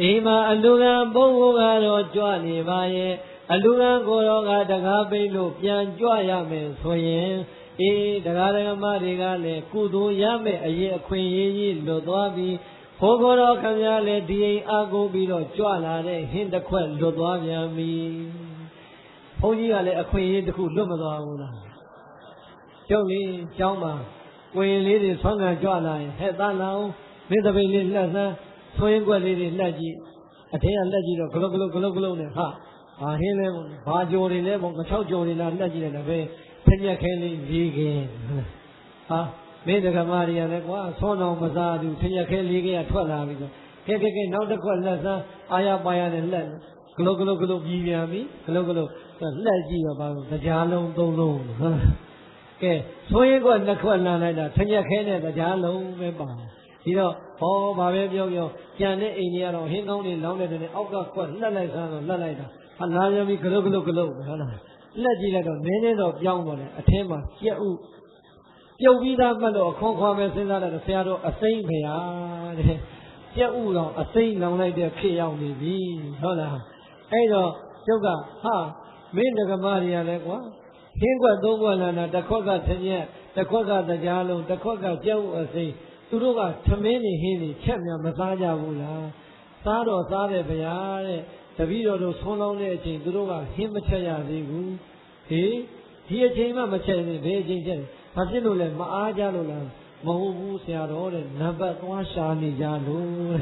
အိမ်မှာအလူခံပုဂ္ဂိုလ်ကတော့ကြွနေပါရဲ့အလူခံကိုယ်တော်ကတကားပိတ်လို့ပြန်ကြွရမယ်ဆိုရင်အေးတရားဓမ္မတွေကလည်းကုသိုလ်ရမယ်အရေးအခွင့်အရေးကြီးလွတ်သွားပြီးဘိုးကိုယ်တော်ခင်ဗျားလည်းဒီအိမ်အားကိုးပြီးတော့ကြွလာတဲ့ဟင်းတစ်ခွက်လွတ်သွားပြန်ပြီဘုန်းကြီးကလည်းအခွင့်အရေးတစ်ခုလွတ်မသွားဘူးလားကျုပ်လေးကျောင်းမှာကိုရင်လေးတွေဆွမ်းခံကြွလာရင်ဟဲ့သားလောင်မင်းတပိတ်လေးလှက်စမ်းဆွင်းကွက်လေးတွေလှက်ကြည့်အထက်ကလှက်ကြည့်တော့ဂလုတ်နဲ့ဟာဘာဟင်းလဲဘာကြော်တွေလဲပေါ့6ကြော်တွေလားလှက်ကြည့်တယ်ပဲထက်မြက်ခဲလေးလေးခင်ဟာမင်းတက္ကမတွေကလည်းကွာဆွမ်းတော်မစားဘူးထက်မြက်ခဲလေးကထွက်လာပြီဆိုကဲနောက်တစ်ခွက်လက်စမ်းအာရပါရနဲ့လက်ဂလုတ်ပြီးပြန်ပြီဂလုတ်လှက်ကြည့်တော့ဘာလို့တရားလုံး3လုံးကဲဆွင်းကွက်2ခွက်လန်လိုက်တာထက်မြက်ခဲနဲ့တရားလုံးပဲပါဒီတော့ဟောဘာပဲပြောကြံတဲ့အိမ်ကြီးကတော့ဟင်းကောင်းတွေလောင်းတဲ့အောက်ကခွက်လှက်လိုက်စမ်းတော့လှက်လိုက်တာဟာလာပြန်ပြီဂလုတ်ဟုတ်လားလက်ကြည့်လိုက်တော့နည်းတော့ပြောင်းတော့တယ်အထင်းမှာကြက်ဥပြုတ်ပြီးသားမှတ်လို့အခွန်ခွာမယ်စဉ်းစားတယ်ဆရာတော်အစိမ့်ဖေဟာတဲ့ကြက်ဥတော့အစိမ့်လောင်လိုက်တဲ့ဖြစ်ရောက်နေပြီဟုတ်လားအဲ့တော့ကျုပ်ကဟာမင်းဒကမတွေကလည်းကွာဟင်းခွက်3ခွက်လာတာတစ်ခွက်ကထင်းရက်တစ်ခွက်ကတရားလုံးတစ်ခွက်ကကြက်ဥအစိမ့်သူတို့ကသမင်းနေဟင်းနေချက်များမစားကြဘူးလားစားတော့စားတယ်ဗျာတဲ့တပည့်တော်တို့ဆုံးလောင်းတဲ့အချိန်သူတို့ကဟင်းမချက်ရသေးဘူးဟေးဒီအချိန်မှမချက်ရင်ဘယ်အချိန်ချက်လဲဘာဖြစ်လို့လဲမအားကြလို့လားမဟုတ်ဘူးဆရာတော်တဲ့နံပါတ်သွားရှာနေကြလို့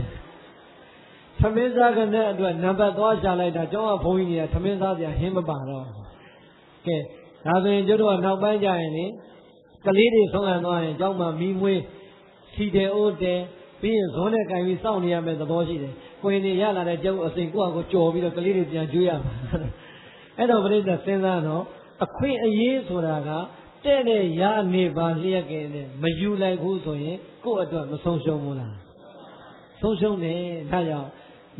သမင်းစားကနဲ့အတွက်နံပါတ်သွားရှာလိုက်တာကျောင်းကဘုန်းကြီးတွေကသမင်းစားစရာဟင်းမပါတော့ကဲဒါဆိုရင်ကျတို့ကနောက်ပိုင်းကြရင်လေကလေးတွေဆုံးခံသွားရင်ကျောင်းမှာမီးမွေးစီတယ်အိုးတယ်ပြီးရင်ဇွန်းနဲ့ကင်ပြီးစောင့်နေရမယ့်သဘောရှိတယ်ကိုယ်နေရလာတဲ့ကျောင်းအစိမ်ကိုယ့်အကိုကြော်ပြီးတော့ကလေးတွေပြန်ကျွေးရမှာအဲ့တော့ပြိဿစဉ်းစားတော့အခွင့်အရေးဆိုတာကတဲ့တဲ့ရနေပါလျက်ကဲနဲ့မယူလိုက်ဘူးဆိုရင်ကိုယ့်အတွက်မဆုံးရှုံးဘူးလားဆုံးရှုံးတယ်ဒါကြောင့်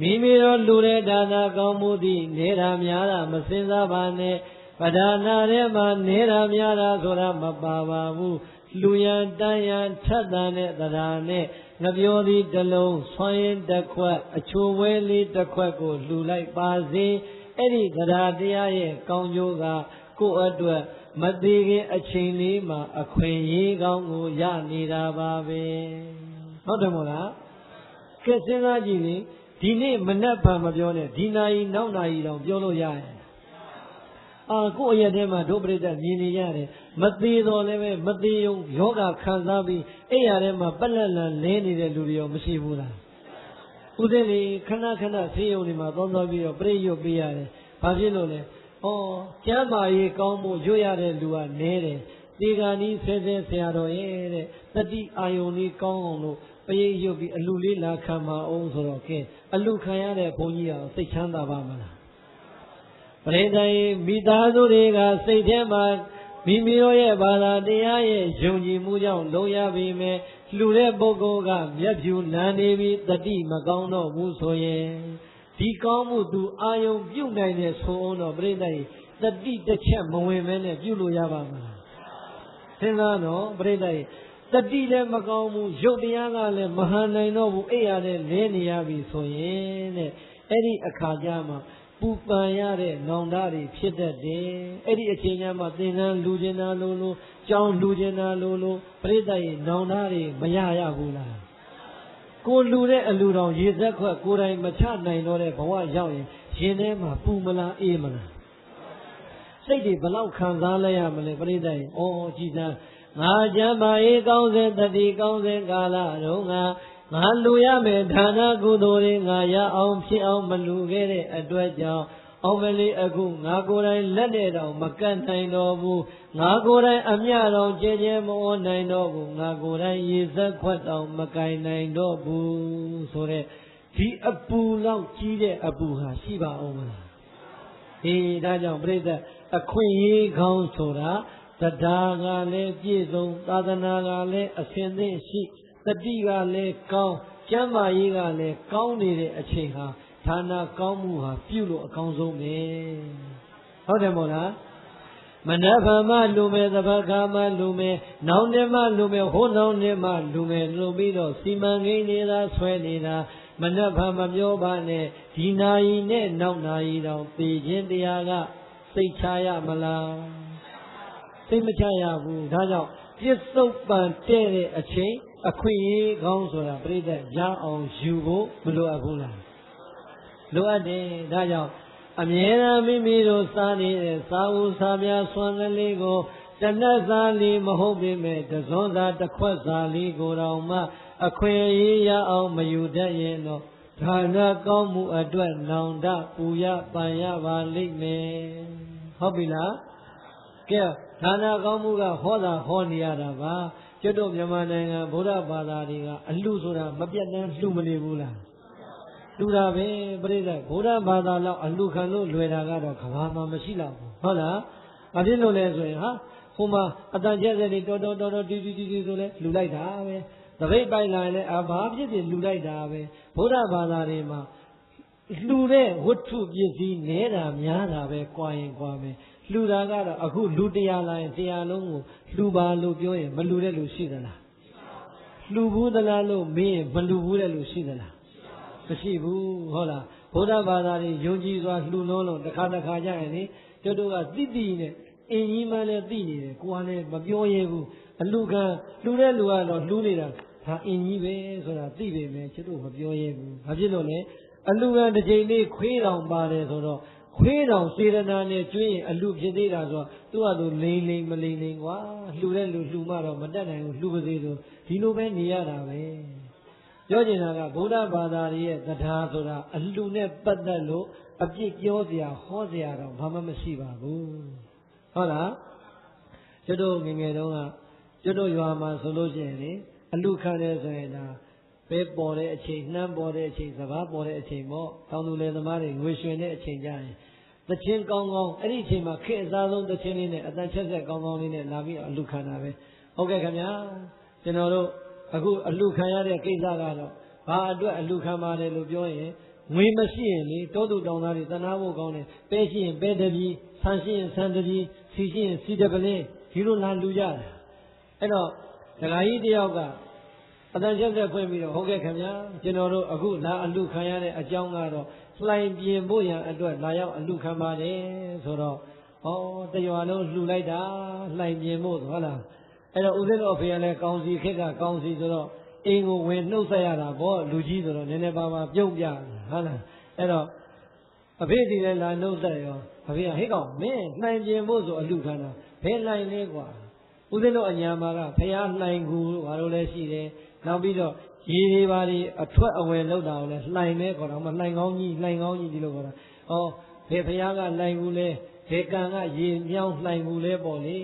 မိမိတို့လူတဲ့ဒါနာကောင်းမှုသည်နေတာများတာမစင်စားပါနဲ့ပဒါနာထဲမှာနေတာများတာဆိုတာမပါပါဘူးလူရန်တန်ရန်ထက်တန်တဲ့တရားနဲ့ငပြောသည်တစ်လုံးဆွမ်းရင်တစ်ခွက်အချိုဝဲလေးတစ်ခွက်ကိုလှူလိုက်ပါစေအဲ့ဒီတရားတရားရဲ့ကောင်းကျိုးကကိုယ့်အတွက်မသေးခင်အချိန်လေးမှာအခွင့်အရေးကောင်းကိုရနေတာပါပဲဟုတ်တယ်မို့လားကဲစဉ်းစားကြည့်လေဒီနေ့မနှက်ဖန်မပြောနဲ့ဒီနာရီနောက်နာရီတောင်ပြောလို့ရရင် ကိုယ့်အရက်ထဲမှာဒုပရိသတ်မြင်နေရတယ်မသေးတော့လည်းပဲမသေးုံယောဂခံစားပြီးအဲ့ရထဲမှာပက်လက်လန်လဲနေတဲ့လူတွေရောမရှိဘူးလားဥဒိလေခဏခဏဆေးရုံတွေမှာသွားပြီးတော့ပြိရွတ်ပေးရတယ်ဘာဖြစ်လို့လဲကျမ်းမာရေးကောင်းမှုရွတ်ရတဲ့လူကနဲတယ်ဒီကနေ့ဆဲဆရာတော်ရဲ့တဲ့တတိအာယုန်လေးကောင်းအောင်လို့ပရိရွတ်ပြီးအလူလေးလာခံပါအောင်ဆိုတော့ကဲအလူခံရတဲ့ဘုန်းကြီးအောင်စိတ်ချမ်းသာပါမလားပရိသတ်မိသားစုတွေကစိတ်ထဲမှာမိမိတို့ရဲ့ဘာသာတရားရဲ့ယုံကြည်မှုကြောင့်လုံရပြီမယ်လှူတဲ့ပုဂ္ဂိုလ်ကမျက်ဖြူလန်းနေပြီးတတိမကောင်းတော့ဘူးဆိုရင်ဒီကောင်းမှုသူအာယုံပြုတ်နိုင်တဲ့ဆိုအောင်တော့ပရိသတ်တတိတစ်ချက်မဝင်မဲနဲ့ပြုလို့ရပါမလားစဉ်းစားတော့ပရိသတ်တတိလည်းမကောင်းဘူးရုပ်တရားကလည်းမဟန်နိုင်တော့ဘူးအဲ့ရတဲ့လဲနေရပြီဆိုရင်တဲ့အဲ့ဒီအခါကျမှပူပန်ရတဲ့နောင်တတွေဖြစ်တတ်တယ်အဲ့ဒီအချိန်ကျမှသင်္ကန်းလူကျင်တာလို့ကြောင်းလူကျင်တာလို့ပရိသတ်ရဲ့နောင်တတွေမရဘူးလားကိုလူတဲ့အလူတော်ရေသက်ခွက်ကိုယ်တိုင်မချနိုင်တော့တဲ့ဘဝရောက်ရင်ရှင်ထဲမှာပူမလားအေးမလားစိတ်တွေဘလောက်ခံစားလဲရမလဲပရိသတ်ရဲ့ကြည်စမ်းငါကျမ်းမာရေးကောင်းစေတတိကောင်းစေကာလတော့ငါလူရမယ်ဌာနကုသိုလ်တွေငါရအောင်ဖြစ်အောင်မလူခဲ့တဲ့အတွက်ကြောင့်အောင်မလေးအခုငါကိုယ်တိုင်လက်နဲ့တော့မကတ်နိုင်တော့ဘူးငါကိုယ်တိုင်အမျှတော့ကြဲကြဲမဝနိုင်တော့ဘူးငါကိုယ်တိုင်ရေစက်ခွက်တော့မကင်နိုင်တော့ဘူးဆိုတဲ့ဒီအပူလောက်ကြီးတဲ့အပူဟာရှိပါအောင်မလားဒါကြောင့်ပြိဿအခွင့်အရေးကောင်းဆိုတာတရားကလည်းပြည့်စုံသာသနာကလည်းအစဉ်သင့်ရှိတတိကလည်းကောင်းကျမ်းမာရေးကလည်းကောင်းနေတဲ့အချိန်ဟာဌာနကောင်းမှုဟာပြုလို့အကောင်းဆုံးပဲဟုတ်တယ်မို့လားမနက်ဖြန်မှလူမယ်သဘခါမှလူမယ်နောက်နေ့မှလူမယ်ဟိုနောက်နေ့မှလူမယ်လူပြီးတော့စီမံကိန်းနေတာဆွဲနေတာမနက်ဖြန်မပြောပါနဲ့ဒီနာရီနဲ့နောက်နာရီတောင်သိခြင်းတရားကစိတ်ချရမလားစိတ်မချရဘူးဒါကြောင့်ပြစ္ဆုတ်ပံတဲ့တဲ့အချိန်အခွင့်အရေးကောင်းဆိုတာပြိဿရအောင်ယူဖို့မလိုအပ်ဘူးလားလိုအပ်တယ်ဒါကြောင့်အမြဲတမ်းမိမိတို့စားနေတဲ့စားဦးစားပြားဆွမ်းကလေးကိုတနတ်စားလေးမဟုတ်ပေမဲ့တစွန်းစားတစ်ခွက်စားလေးကိုတောင်မှအခွင့်အရေးရအောင်မယူတတ်ရင်တော့ဌာနကောင်းမှုအတွက်နောင်တပူရပန်ရပါလိမ့်မယ်ဟုတ်ပြီလားကဲဌာနကောင်းမှုကဟောတာဟောနေရတာပါကျွတ်တို့မြန်မာနိုင်ငံဗုဒ္ဓဘာသာတွေကအလှဆိုတာမပြတ်တမ်းလှမနေဘူးလားလှတာပဲပြိဿဗုဒ္ဓဘာသာလောက်အလှခံလို့လွယ်တာကတော့ကဘာမှမရှိတော့ဘူးဟုတ်လားဘာဖြစ်လို့လဲဆိုရင်ဟိုမှာအတန်ကျက်တဲ့တွေတော်တီဆိုလဲလှလိုက်တာပဲတပိတ်ပိုင်လာရင်လည်းဘာဖြစ်ဖြစ်လှလိုက်တာပဲဗုဒ္ဓဘာသာတွေမှာလှတဲ့ဝတ္ထုပစ္စည်းနေတာများတာပဲကွာရင်ကွာမယ်လှူတာကတော့အခုလူတရားလာရင်တရားလုံးကိုလှူပါလို့ပြောရင်မလှူတဲ့လူရှိသလားလှူဘူးသလားလို့မေးရင်မလှူဘူးတဲ့လူရှိသလားမရှိဘူးဟုတ်လားဗုဒ္ဓဘာသာတွေယုံကြည်စွာလှူလို့တစ်ခါကြရင်လေတို့ကတိနဲ့အင်းကြီးမှလည်းသိနေတယ်ကိုယ်ကလည်းမပြောရဲဘူးအလှခံလှူတဲ့လူကတော့လှူနေတာဒါအင်းကြီးပဲဆိုတာသိပေမဲ့တို့မပြောရဲဘူးဘာဖြစ်လို့လဲအလှခံတစ်ချိန်လေးခွေးတောင်ပါတယ်ဆိုတော့ခွေးတောင်စေတနာနဲ့ကျွေးရင်အလှဖြစ်သေးတာဆိုတော့သူကလိန်မလိန်ကွာလှူတဲ့လူလှူမှတော့မတတ်နိုင်ဘူးလှူပါစေဆိုဒီလိုပဲနေရတာပဲပြောချင်တာကဗုဒ္ဓဘာသာရဲ့တရားဆိုတာအလှနဲ့ပတ်သက်လို့အပြစ်ပြောစရာဟောစရာတော့ဘာမှမရှိပါဘူးဟုတ်လားကျွတ်တို့ငယ်တုန်းကကျွတ်တို့ရွာမှာဆိုလို့ရှိရင်လေအလှခံတယ်ဆိုရင်ဒါပဲပေါ်တဲ့အချိန်နှမ်းပေါ်တဲ့အချိန်စကားပေါ်တဲ့အချိန်ပေါ့တောင်သူလယ်သမားတွေငွေရွှင်တဲ့အချိန်ကြရင်တချင်းကောင်းအဲ့ဒီအချိန်မှာခေတ်အစားဆုံးတချင်းလေးနဲ့အတန်ချက်ဆက်ကောင်းလေးနဲ့လာပြီးအလှခံတာပဲဟုတ်ကဲ့ခင်ဗျာကျွန်တော်တို့အခုအလှခံရတဲ့ကိစ္စကတော့ဘာအတွက်အလှခံပါတယ်လို့ပြောရင်ငွေမရှိရင်လေတောသူတောင်သားတွေတနာဖို့ကောင်းတယ်ပဲရှိရင်ပဲတပြီဆန်ရှိရင်ဆန်တပြီစီရှိရင်စီတပလင်းဒီလိုလာလူကြတာအဲ့တော့ဒကာကြီးတယောက်ကအတန်ချက်ဆက်ဖွင့်ပြီးတော့ဟုတ်ကဲ့ခင်ဗျာကျွန်တော်တို့အခုလာအလှခံရတဲ့အကြောင်းကတော့လှိုင်ပြင်ဖို့ရန်အတွက်လာရောက်အလှခံပါတယ်ဆိုတော့တရွာလုံးလှူလိုက်တာလှိုင်ပြင်ဖို့ဟုတ်လားအဲ့တော့ဦးဇင်းတို့အဖေကလည်းကောင်းစီခက်ကကောင်းစီဆိုတော့အိမ်ကိုဝင်နှုတ်ဆက်ရတာပေါ့လူကြီးဆိုတော့နည်းနည်းပါးပါပြုတ်ပြဟုတ်လားအဲ့တော့ အဖေဒီလည်းလာနှုတ်သက်ရောအဖေကဟဲ့ကောင်မင်းနှိုင်ကျင်ဖို့ဆိုအလူခံတာဘယ်လှိုင်လဲကွာဦးဇင်းတို့အညာမှာကဖျားလှိုင်ကူဘာလို့လဲရှိတယ်နောက်ပြီးတော့ရေတွေပါတွေအထွက်အဝင်လောက်တာကိုလဲလှိုင်မဲခေါ်တာမှလှိုင်ကောင်းကြီးဒီလိုခေါ်တာဩဘယ်ဖျားကလှိုင်ကူလဲဘယ်ကံကရေမြောင်းလှိုင်ကူလဲပေါ့လေ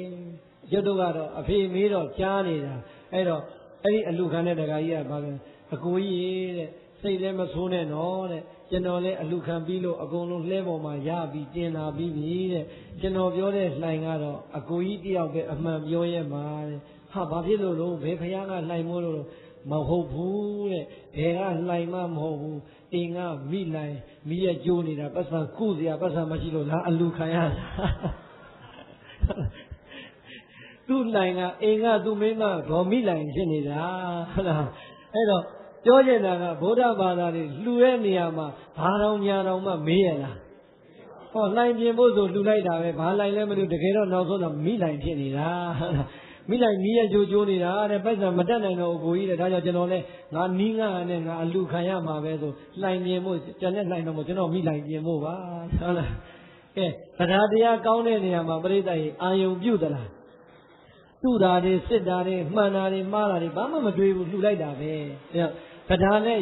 ရုပ်တို့ကတော့အဖေမေးတော့ကြားနေတာအဲ့တော့အဲ့ဒီအလူခံတဲ့တခါကြီးကဘာလဲအကိုကြီးတဲ့စိတ်လည်းမဆိုးနဲ့နော်တဲ့ကျွန်တော်လည်းအလူခံပြီးလို့အကုန်လုံးလှဲပေါ်မှာရပြီးတင်လာပြီးပြီတဲ့ကျွန်တော်ပြောတဲ့လှိုင်ကတော့အကိုကြီးတယောက်ပဲအမှန်ပြောရဲမှာတဲ့ဟာဘာဖြစ်လို့လို့ဘယ်ဖယားကလှိုင်မို့လို့မဟုတ်ဘူးတဲ့ဘယ်ကလှိုင်မှမဟုတ်ဘူးအင်းကမိလှိုင်မိရကျိုးနေတာပတ်စံကုစရာပတ်စံမရှိလို့လားအလူခံရသူ့လှိုင်ကအင်းကသူ့မိမဒေါ်မိလှိုင်ဖြစ်နေတာဟုတ်လားအဲ့တော့ပြောချင်တာကဗုဒ္ဓဘာသာတွေလှူတဲ့နေရာမှာဘာတော်ညာတော်မှမေးရလားဟောလှိုင်ပြင်ဖို့ဆိုလှူလိုက်တာပဲဘာလှိုင်လဲမလို့တကယ်တော့နောက်ဆုံးတော့မိလှိုင်ဖြစ်နေတာမိလှိုင်နီးရကြိုးနေတာတဲ့ပိုက်ဆံမတက်နိုင်တော့ဘူးကိုကြီးတဲ့ဒါကြောင့်ကျွန်တော်လည်းငါနီးငါနဲ့ငါအလှူခံရမှာပဲဆိုလှိုင်ပြင်ဖို့ကျန်တဲ့လှိုင်တော့မကျွန်တော်မိလှိုင်ပြင်ဖို့ပါဟုတ်လားကဲတရားတရားကောင်းတဲ့နေရာမှာပြိဿရေအာယုံပြုတ်သလားသူ့ဓာတ်တွေစစ်ဓာတ်တွေမှန်ဓာတ်တွေမှားဓာတ်တွေဘာမှမတွေးဘူးလှူလိုက်တာပဲဒါနဲ့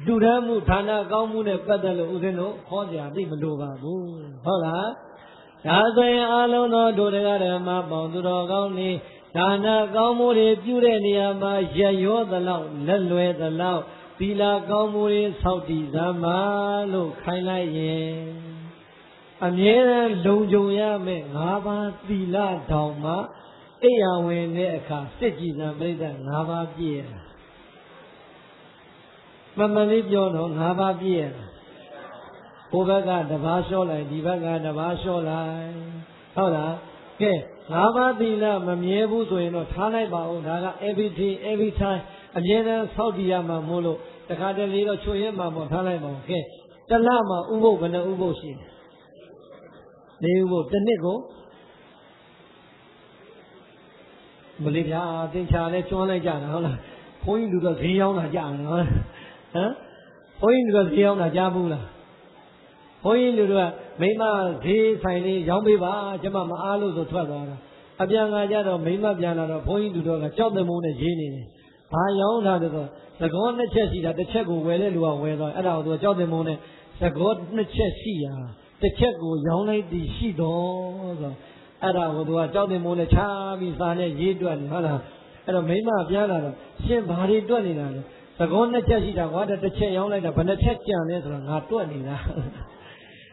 လူတန်းမှုဌာနကောင်းမှုနဲ့ပတ်သက်လို့ဦးဇင်းတို့ဟောကြသိမလိုပါဘူးဟုတ်လားဒါဆိုရင်အလုံးသောဒုဒကဓမ္မပေါင်းသူတော်ကောင်းနေဌာနကောင်းမှုတွေပြုတဲ့နေရာမှာရရောသလောက်လက်လွယ်သလောက်သီလကောင်းမှုတွေဆောက်တည်စမ်းပါလို့ခိုင်းလိုက်ရင်အမြဲတမ်းလုံခြုံရမယ်၅ပါးသီလတောင်မှအိယာဝင်တဲ့အခါစစ်ကြည်စံပြိဿ၅ပါးပြည့်ရမမလေးပြောတော့၅ပါးပြည့်ရဟိုဘက်ကတပါးလျှော့လိုက်ဒီဘက်ကတပါးလျှော့လိုက်ဟုတ်လားကဲ၅ပါးသီလမမြဲဘူးဆိုရင်တော့ထားလိုက်ပါဦးဒါက every time အမြဲတမ်းဆောက်တည်ရမှာမို့လို့တခါတလေတော့ချွတ်ရဲမှာပေါ့ထားလိုက်ပါဦးကဲတလမှာဥပုပ်ဘယ်နှဥပုပ်ရှိလဲ၄ဥပုပ်တစ်နှစ်ကိုမလေးဗျာသင်္ချာလဲကျွမ်းလိုက်ကြတာဟုတ်လားဘုန်းကြီးလူတော့ဈေးရောက်လာကြတယ်ဟုတ်လားဟမ်ဘုန်းကြီးလူတော့ဈေးရောက်လာကြဘူးလားဘုန်းကြီးလူတို့ကမိမဈေးဆိုင်လေးရောင်းပေးပါကျမမအားလို့ဆိုထွက်သွားတာအပြန်ကကြတော့မိမပြန်လာတော့ဘုန်းကြီးလူတို့ကကြောက်တဲ့မုန်းနဲ့ရေးနေတယ်ဘာရောင်းတာဆိုတော့သကောနှစ်ချက်ရှိတာတစ်ချက်ကိုဝယ်တဲ့လူကဝယ်သွားအဲ့ဒါကိုသူကကြောက်တဲ့မုန်းနဲ့သကောနှစ်ချက်ရှိတာတစ်ချက်ကိုရောင်းလိုက်သည်ရှိတော့ဆိုအဲ့ဒါကိုသူကကြောက်တဲ့မိုးနဲ့ချားပြီးစာနဲ့ရေးတွက်နေဟုတ်လားအဲ့တော့မိမပြန်လာတော့ရှင်ဘာတွေတွက်နေတာလဲသကောနှစ်ချက်ရှိတာကွာတစ်ချက်ရောင်းလိုက်တာဘယ်နှချက်ကြံလဲဆိုတော့ငါတွက်နေတာ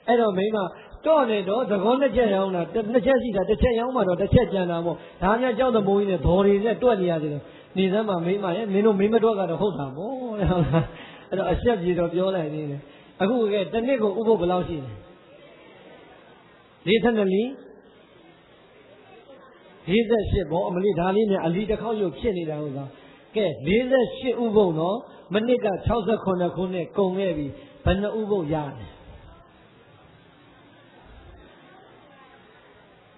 အဲ့တော့မိမတော့နေတော့သကောနှစ်ချက်ရောင်းတာနှစ်ချက်ရှိတာတစ်ချက်ရောင်းမှတော့တစ်ချက်ကြံတာပေါ့ဒါမှကြောက်တဲ့မိုးကြီးနဲ့ဒေါ်တွေနဲ့တွက်နေရတယ်နေစမ်းမှာမိမရဲ့မင်းတို့မိမတွက်ကတော့ဟုတ်တာပေါ့ဟုတ်လားအဲ့တော့အချက်ပြေတော့ပြောလိုက်နေတယ်အခုကဲတစ်နှစ်ကိုဥပုပ်ဘယ်လောက်ရှိလဲ42လီ48ဘောအမလေးဒါလေးနဲ့အလီတစ်ခေါက်ရုပ်ဖြစ်နေတာဟုတ်လားကဲ48ဥပုပ်နော်မနစ်က68ခုနှစ်ကုန်ခဲ့ပြီဘယ်နှဥပုပ်ရတယ်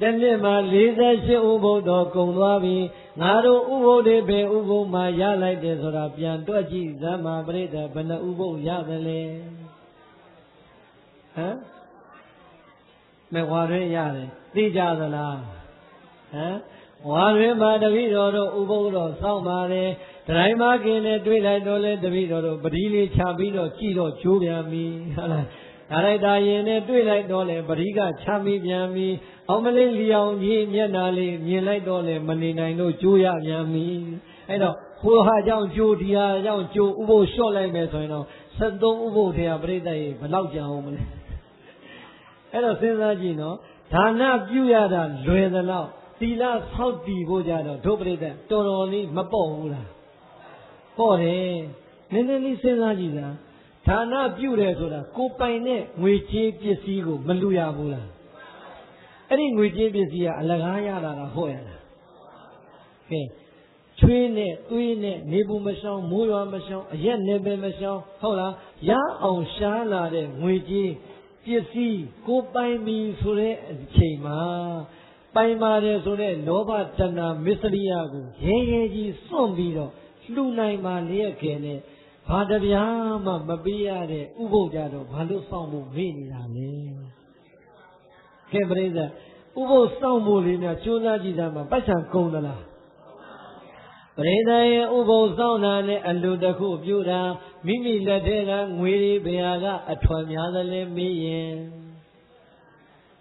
တနေ့မှာ48ဥပုပ်တော့ကုန်သွားပြီငါတို့ဥပုပ်တွေဘယ်ဥပုပ်မှရလိုက်တယ်ဆိုတာပြန်တွက်ကြည့်ဇမ္မာပရိသတ်ဘယ်နှဥပုပ်ရတယ်လဲဟမ်မဲ့ဝါရင်းရတယ်သိကြသလားဟမ်ဝါရင်းမှာတပည့်တော်တို့ဥပုပ်တော်စောင့်ပါတယ်တတိုင်းမကင်းနဲ့တွေ့လိုက်တော့လေတပည့်တော်တို့ပတိလေးချပြီးတော့ကြည့်တော့ကျိုးပြန်ပြီဟုတ်လားဒါလိုက်တာရင်နဲ့တွေ့လိုက်တော့လေပတိကချပြီးပြန်ပြီအောင်မလေးလျောင်ကြီးမျက်နာလေးမြင်လိုက်တော့လေမနေနိုင်လို့ကျိုးရပြန်ပြီအဲ့တော့ဟိုဟာကြောင့်ကျိုးဒီဟာကြောင့်ကျိုးဥပုပ်လျှော့လိုက်မယ်ဆိုရင်တော့73ဥပုပ်ထဲကပြိတ္တရေဘယ်လောက်ကြအောင်မလဲအဲ့တော့စဉ်းစားကြည့်နော်ဒါနပြုရတာလွယ်သလောက်သီလဆောက်တည်ဖို့ကြတော့ဒုပရိသတ်တော်တော်လေးမပေါ့ဘူးလားပေါ့တယ်နည်းနည်းလေးစဉ်းစားကြည့်လားဒါနပြုတယ်ဆိုတာကိုပိုင်တဲ့ငွေကြေးပစ္စည်းကိုမလူရဘူးလားအဲ့ဒီငွေကြေးပစ္စည်းကအလကားရတာလားဟုတ်ရလားကဲချွေးနဲ့သွေးနဲ့နေဘူးမရှောင်းမိုးရွာမရှောင်းအရက်နေပဲမရှောင်းဟုတ်လားရအောင်ရှားလာတဲ့ငွေကြေးပစ္စည်းကိုပိုင်ပြီဆိုတဲ့အချိန်မှာပိုင်ပါတယ်ဆိုတဲ့လောဘတဏှာမစ္စရိယကိုရဲရဲကြီးစွန့်ပြီးတော့လှူနိုင်ပါလျက်ခင်နဲ့ ဘာတပြားမှမပေးရတဲ့ဥပုသ်ကြတော့ဘာလို့စောင့်ဖို့မေ့နေတာလဲကဲပရိသတ်ဥပုသ်စောင့်ဖို့လေးများကြိုးစားကြည့်သားမှာပိုက်ဆံကုန်သလားပရိသတ်ရဲ့ဥပုသ်စောင့်တာနဲ့အလူတစ်ခုပြုတာမိမိလက်ထဲကငွေတွေဘယ်ဟာကအထွန်များသလဲမေးရင်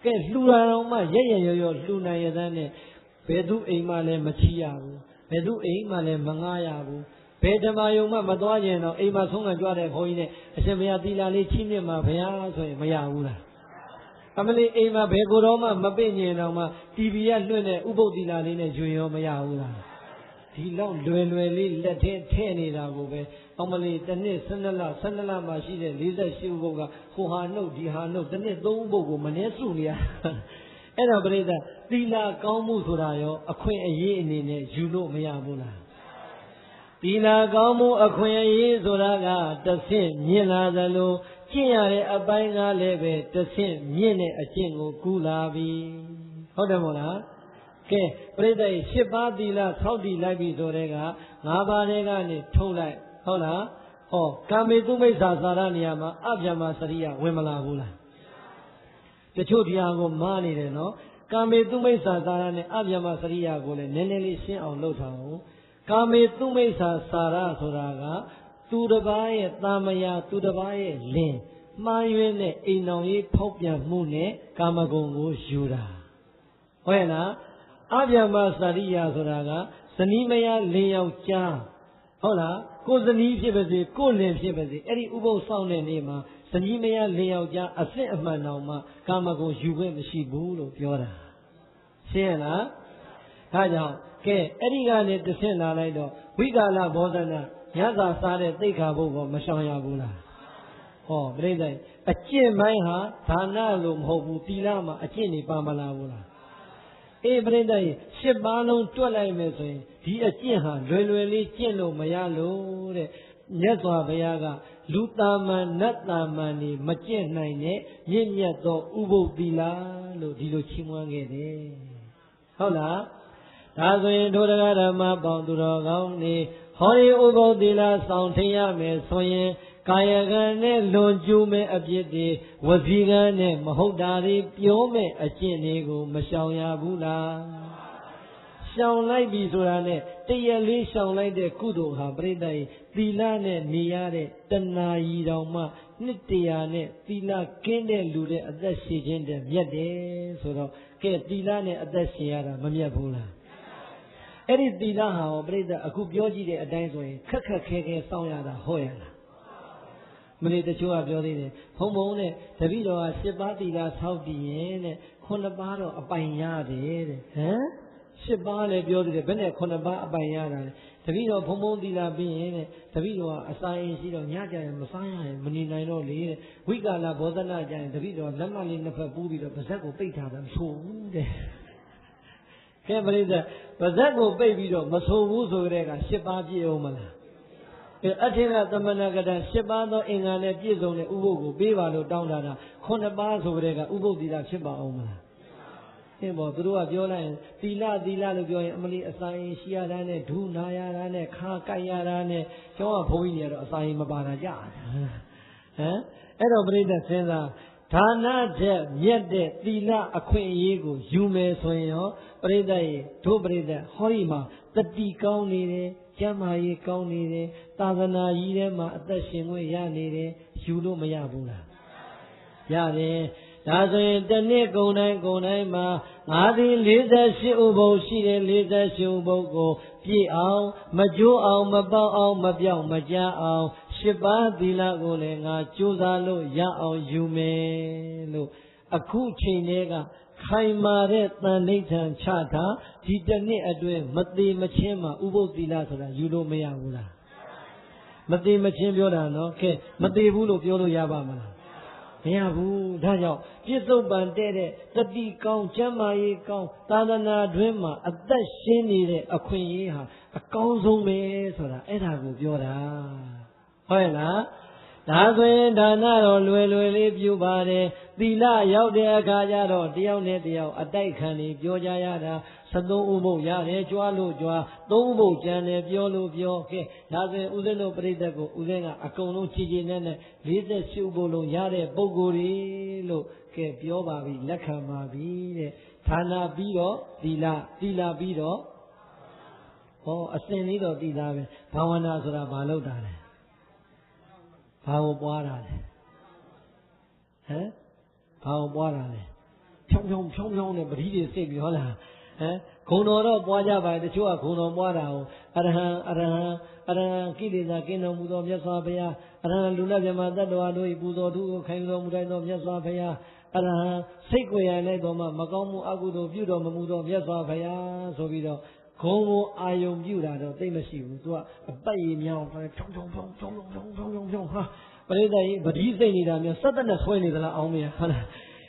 ကဲလှူတာတော့မှရရရောလှူနိုင်ရတဲ့နဲ့ဘယ်သူအိမ်မှလည်းမချီရဘူးဘယ်သူအိမ်မှလည်းမငားရဘူးဘယ်ဓမ္မယုံမှမသွားကျင်တော့အိမ်မှာဆုံးခံကြွတဲ့ဘုန်းကြီးနဲ့အရှင်ဘုရားသီလလေးချီးမြှင့်မှာဘုရားဆိုရင်မရဘူးလားအမလေးအိမ်မှာဘယ်ကိုယ်တော်မှမပိညင်တော့မှတီဗီကလွှင့်တဲ့ဥပုသ်သီလလေးနဲ့ယူရောမရဘူးလားဒီလောက်လွယ်လွယ်လေးလက်ထဲထည့်နေတာကိုပဲအမလေးတစ်နှစ်12လမှရှိတဲ့48ဥပုသ်ကဟိုဟာနှုတ်ဒီဟာနှုတ်တစ်နှစ်3ဥပုသ်ကိုမနှဲစုနေရအဲ့တော့ပြိဿသီလကောင်းမှုဆိုတာရောအခွင့်အရေးအနေနဲ့ယူလို့မရဘူးလားသီလကောင်းမှုအခွင့်အရေးဆိုတာကတစ်ဆင့်မြင့်လာသလိုကျင့်ရတဲ့အပိုင်းကလည်းပဲတစ်ဆင့်မြင့်တဲ့အကျင့်ကိုကူးလာပြီဟုတ်တယ်မို့လားကဲပြိဿရဲ့7ပါးသီလ6တီလိုက်ပြီဆိုတဲ့က9ပါးတဲ့ကနေထုတ်လိုက်ဟုတ်လားဟောကာမေတုမိစ္ဆာသာရနေရာမှာအဗျာမစရိယဝင်မလာဘူးလားတချို့တရားကိုမားနေတယ်နော်ကာမေတုမိစ္ဆာသာရနဲ့အဗျာမစရိယကိုလည်းနည်းနည်းလေးရှင်းအောင်လုပ်ထားအောင်ကာမေတုမိစ္ဆာသာရဆိုတာကသူတစ်ပါးရဲ့တာမယာသူတစ်ပါးရဲ့လင်မှားယွင်းတဲ့အိမ်တော်ရေးဖောက်ပြန်မှုနဲ့ကာမဂုဏ်ကိုယူတာဟုတ်ရဲ့လားအဗျာမစရိယဆိုတာကဇနီးမယားလင်ယောက်ျားဟုတ်လားကိုဇနီးဖြစ်ပါစေကိုလင်ဖြစ်ပါစေအဲ့ဒီဥပုသ်ဆောင်တဲ့နေ့မှာဇနီးမယားလင်ယောက်ျားအစစ်အမှန်တော်မှကာမဂုဏ်ယူခွင့်မရှိဘူးလို့ပြောတာရှင်းရလားဒါကြောင့်ကဲအဲ့ဒီကနေတဆင့်လာလိုက်တော့ဝိကာလဘောဓနာညသာစားတဲ့သိက္ခာပုဒ်ကိုမရှောင်ရဘူးလားဟောပြိဿအကျင့်ပိုင်းဟာဒါနလို့မဟုတ်ဘူးသီလမှာအကျင့်နေပါမလားဘူးလားအေးပြိဿ7ပါးလုံးတွက်လိုက်မယ်ဆိုရင်ဒီအကျင့်ဟာလွယ်လွယ်လေးကျင့်လို့မရလို့တဲ့မြတ်စွာဘုရားကလူတာမန်နတ်တာမန်နေမကျင့်နိုင်တဲ့မြင့်မြတ်သောဥပုသ်သီလလို့ဒီလိုချီးမွမ်းခဲ့တယ်ဟုတ်လားဒါဆိုရင်ဒုဒဂဓမ္မပေါင်းသူတော်ကောင်းနေဟောဒီဥပုသ်သီလဆောင်ထင်ရမယ်ဆိုရင်ကာယကံနဲ့လွန်ကျူးမဲ့အပြစ်တွေဝစီကံနဲ့မဟုတ်တာတွေပြောမဲ့အကျင့်တွေကိုမရှောင်ရဘူးလားရှောင်လိုက်ပြီဆိုတာနဲ့တရက်လေးရှောင်လိုက်တဲ့ကုသိုလ်ဟာပြိတ္တိသီလနဲ့နေရတဲ့တဏှာကြီးတောင်မှနှစ်တရာနဲ့သီလကင်းတဲ့လူတဲ့အသက်ရှင်ခြင်းတည်းမြတ်တယ်ဆိုတော့ကဲသီလနဲ့အသက်ရှင်ရတာမမြတ်ဘူးလားအဲ့ဒီသီလဟာဟောပြိတ္တအခုပြောကြည့်တဲ့အတိုင်းဆိုရင်ခက်ခက်ခဲခဲစောင့်ရတာဟုတ်ရလားမနေ့တချို့ကပြောသေးတယ်ဘုံဘုံနဲ့တပည့်တော်က7ပါးသီလဆောက်တည်ရင်တဲ့9ပါးတော့အပိုင်ရတယ်တဲ့ဟမ်7ပါးလည်းပြောသေးတယ်ဘယ်နဲ့9ပါးအပိုင်ရတာလဲတပည့်တော်ဘုံဘုံသီလပြီးရင်တဲ့တပည့်တော်ကအစာရင်ရှိတော့ညကြရင်မစားရရင်မနေနိုင်တော့လေတဲ့ဝိကာလဘောဓနာကြရင်တပည့်တော်လက်မလေးနှစ်ဖက်ပူးပြီးတော့ပါဇက်ကိုပိတ်ထားတာမဆိုဘူးတဲ့ကဲပရိသတ်ပါဇက်ကိုပိတ်ပြီးတော့မဆိုဘူးဆိုကြတဲ့က7ပါးပြည့်အောင်မလားအထင်ကသမဏကတ7ပါးသောအင်္ဂါနဲ့ပြည့်စုံတဲ့ဥပုသ်ကိုပေးပါလို့တောင်းတာ9ပါးဆိုကြတဲ့ကဥပုသ်သီလဖြစ်ပါအောင်မလားသင်ပေါ်သူတို့ကပြောလိုက်ရင်သီလလို့ပြောရင်အမလီအစာရင်ရှိရတာနဲ့ဒုနာရတာနဲ့ခါကြိုက်ရတာနဲ့ကျောင်းကဘုန်းကြီးတွေကတော့အစာရင်မပါတာကြဟမ်အဲ့တော့ပြိဿစဉ်းစားဒါနတဲ့မြတ်တဲ့သီလအခွင့်အရေးကိုယူမယ်ဆိုရင်ရောပြိဿရေတို့ပြိဿဟောဒီမှာတတိကောင်းနေတယ်ကျမ်းမာရေးကောင်းနေတယ်သာသနာကြီးထဲမှာအသက်ရှင်ခွင့်ရနေတယ်ယူလို့မရဘူးလားရတယ်ဒါဆိုရင်တစ်နှစ်ကုန်တိုင်းမှာ5သိန်း48ဥပုသ်ရှိတယ်48ဥပုသ်ကိုပြည့်အောင်မကျိုးအောင်မပေါက်အောင်မပြောင်းမကြအောင်7ပါးသီလကိုလည်းငါကြိုးစားလို့ရအောင်ယူမယ်လို့အခုချိန်တည်းကခိုင်မာတဲ့တန်ဋိဌာန်ချတာဒီတစ်နှစ်အတွင်းမသေးမချင်းမှာဥပုသ်သီလဆိုတာယူလို့မရဘူးလားမသေးမချင်းပြောတာနော်ကဲမသေးဘူးလို့ပြောလို့ရပါမလားမရဘူးဒါကြောင့်ပြစ္ဆုတ်ပံတဲ့တတိကောင်းကျမ်းမာရေးကောင်းသာသနာတွင်မှာအသက်ရှင်နေတဲ့အခွင့်အရေးဟာအကောင်းဆုံးပဲဆိုတာအဲ့ဒါကိုပြောတာဟုတ်ရဲ့လား ဒါဆိုရင်ဒါနတော့လွယ်လွယ်လေးပြုပါတယ်သီလရောက်တဲ့အခါကျတော့တယောက်နဲ့တယောက်အတိုက်ခံနေပြောကြရတာ73ဥပုပ်ရတယ်ကြွားလို့ကြွား3ဥပုပ်ကျန်တယ်ပြောလို့ပြောကဲဒါဆိုရင်ဦးဇင်းတို့ပြိဿကိုဦးဇင်းကအကုန်လုံးချီချီနဲ့48ဥပုပ်လုံးရတဲ့ပုဂ္ဂိုလ်တွေလို့ကဲပြောပါပြီလက်ခံပါပြီတဲ့ဌာနပြီးတော့သီလပြီးတော့ဟောအစဉ်လေးတော့သိသားပဲဘာဝနာဆိုတာဘာလို့တာလဲဘာကိုပွားတာလဲဟမ်ဘာကိုပွားတာလဲဖြောင်းနဲ့ပတိတွေစိတ်ပြီးဟုတ်လားဟမ်ဂုံတော်တော့ပွားကြပါတချို့ကဂုံတော်ပွားတာကိုအရဟံကိလေသာကင်းတော်မူသောမြတ်စွာဘုရားအရဟံလူလမြမတ္တဝါတို့၏ပူဇော်သူကိုခိုင်တော်မူတိုင်းသောမြတ်စွာဘုရားအရဟံစိတ်ကိုယ်ရလိုက်တော်မှမကောင်းမှုအကုသိုလ်ပြုတော်မမူသောမြတ်စွာဘုရားဆိုပြီးတော့ဂုံကိုအာယုံပြုတာတော့သိမရှိဘူးသူကအပတ်ရည်မြောင်းဖြောင်းဟာပရိသတ်ကြီးပတိစိတ်နေတာမျိုးစက်တနဲ့ဆွဲနေသလားအောင်မရဟုတ်လား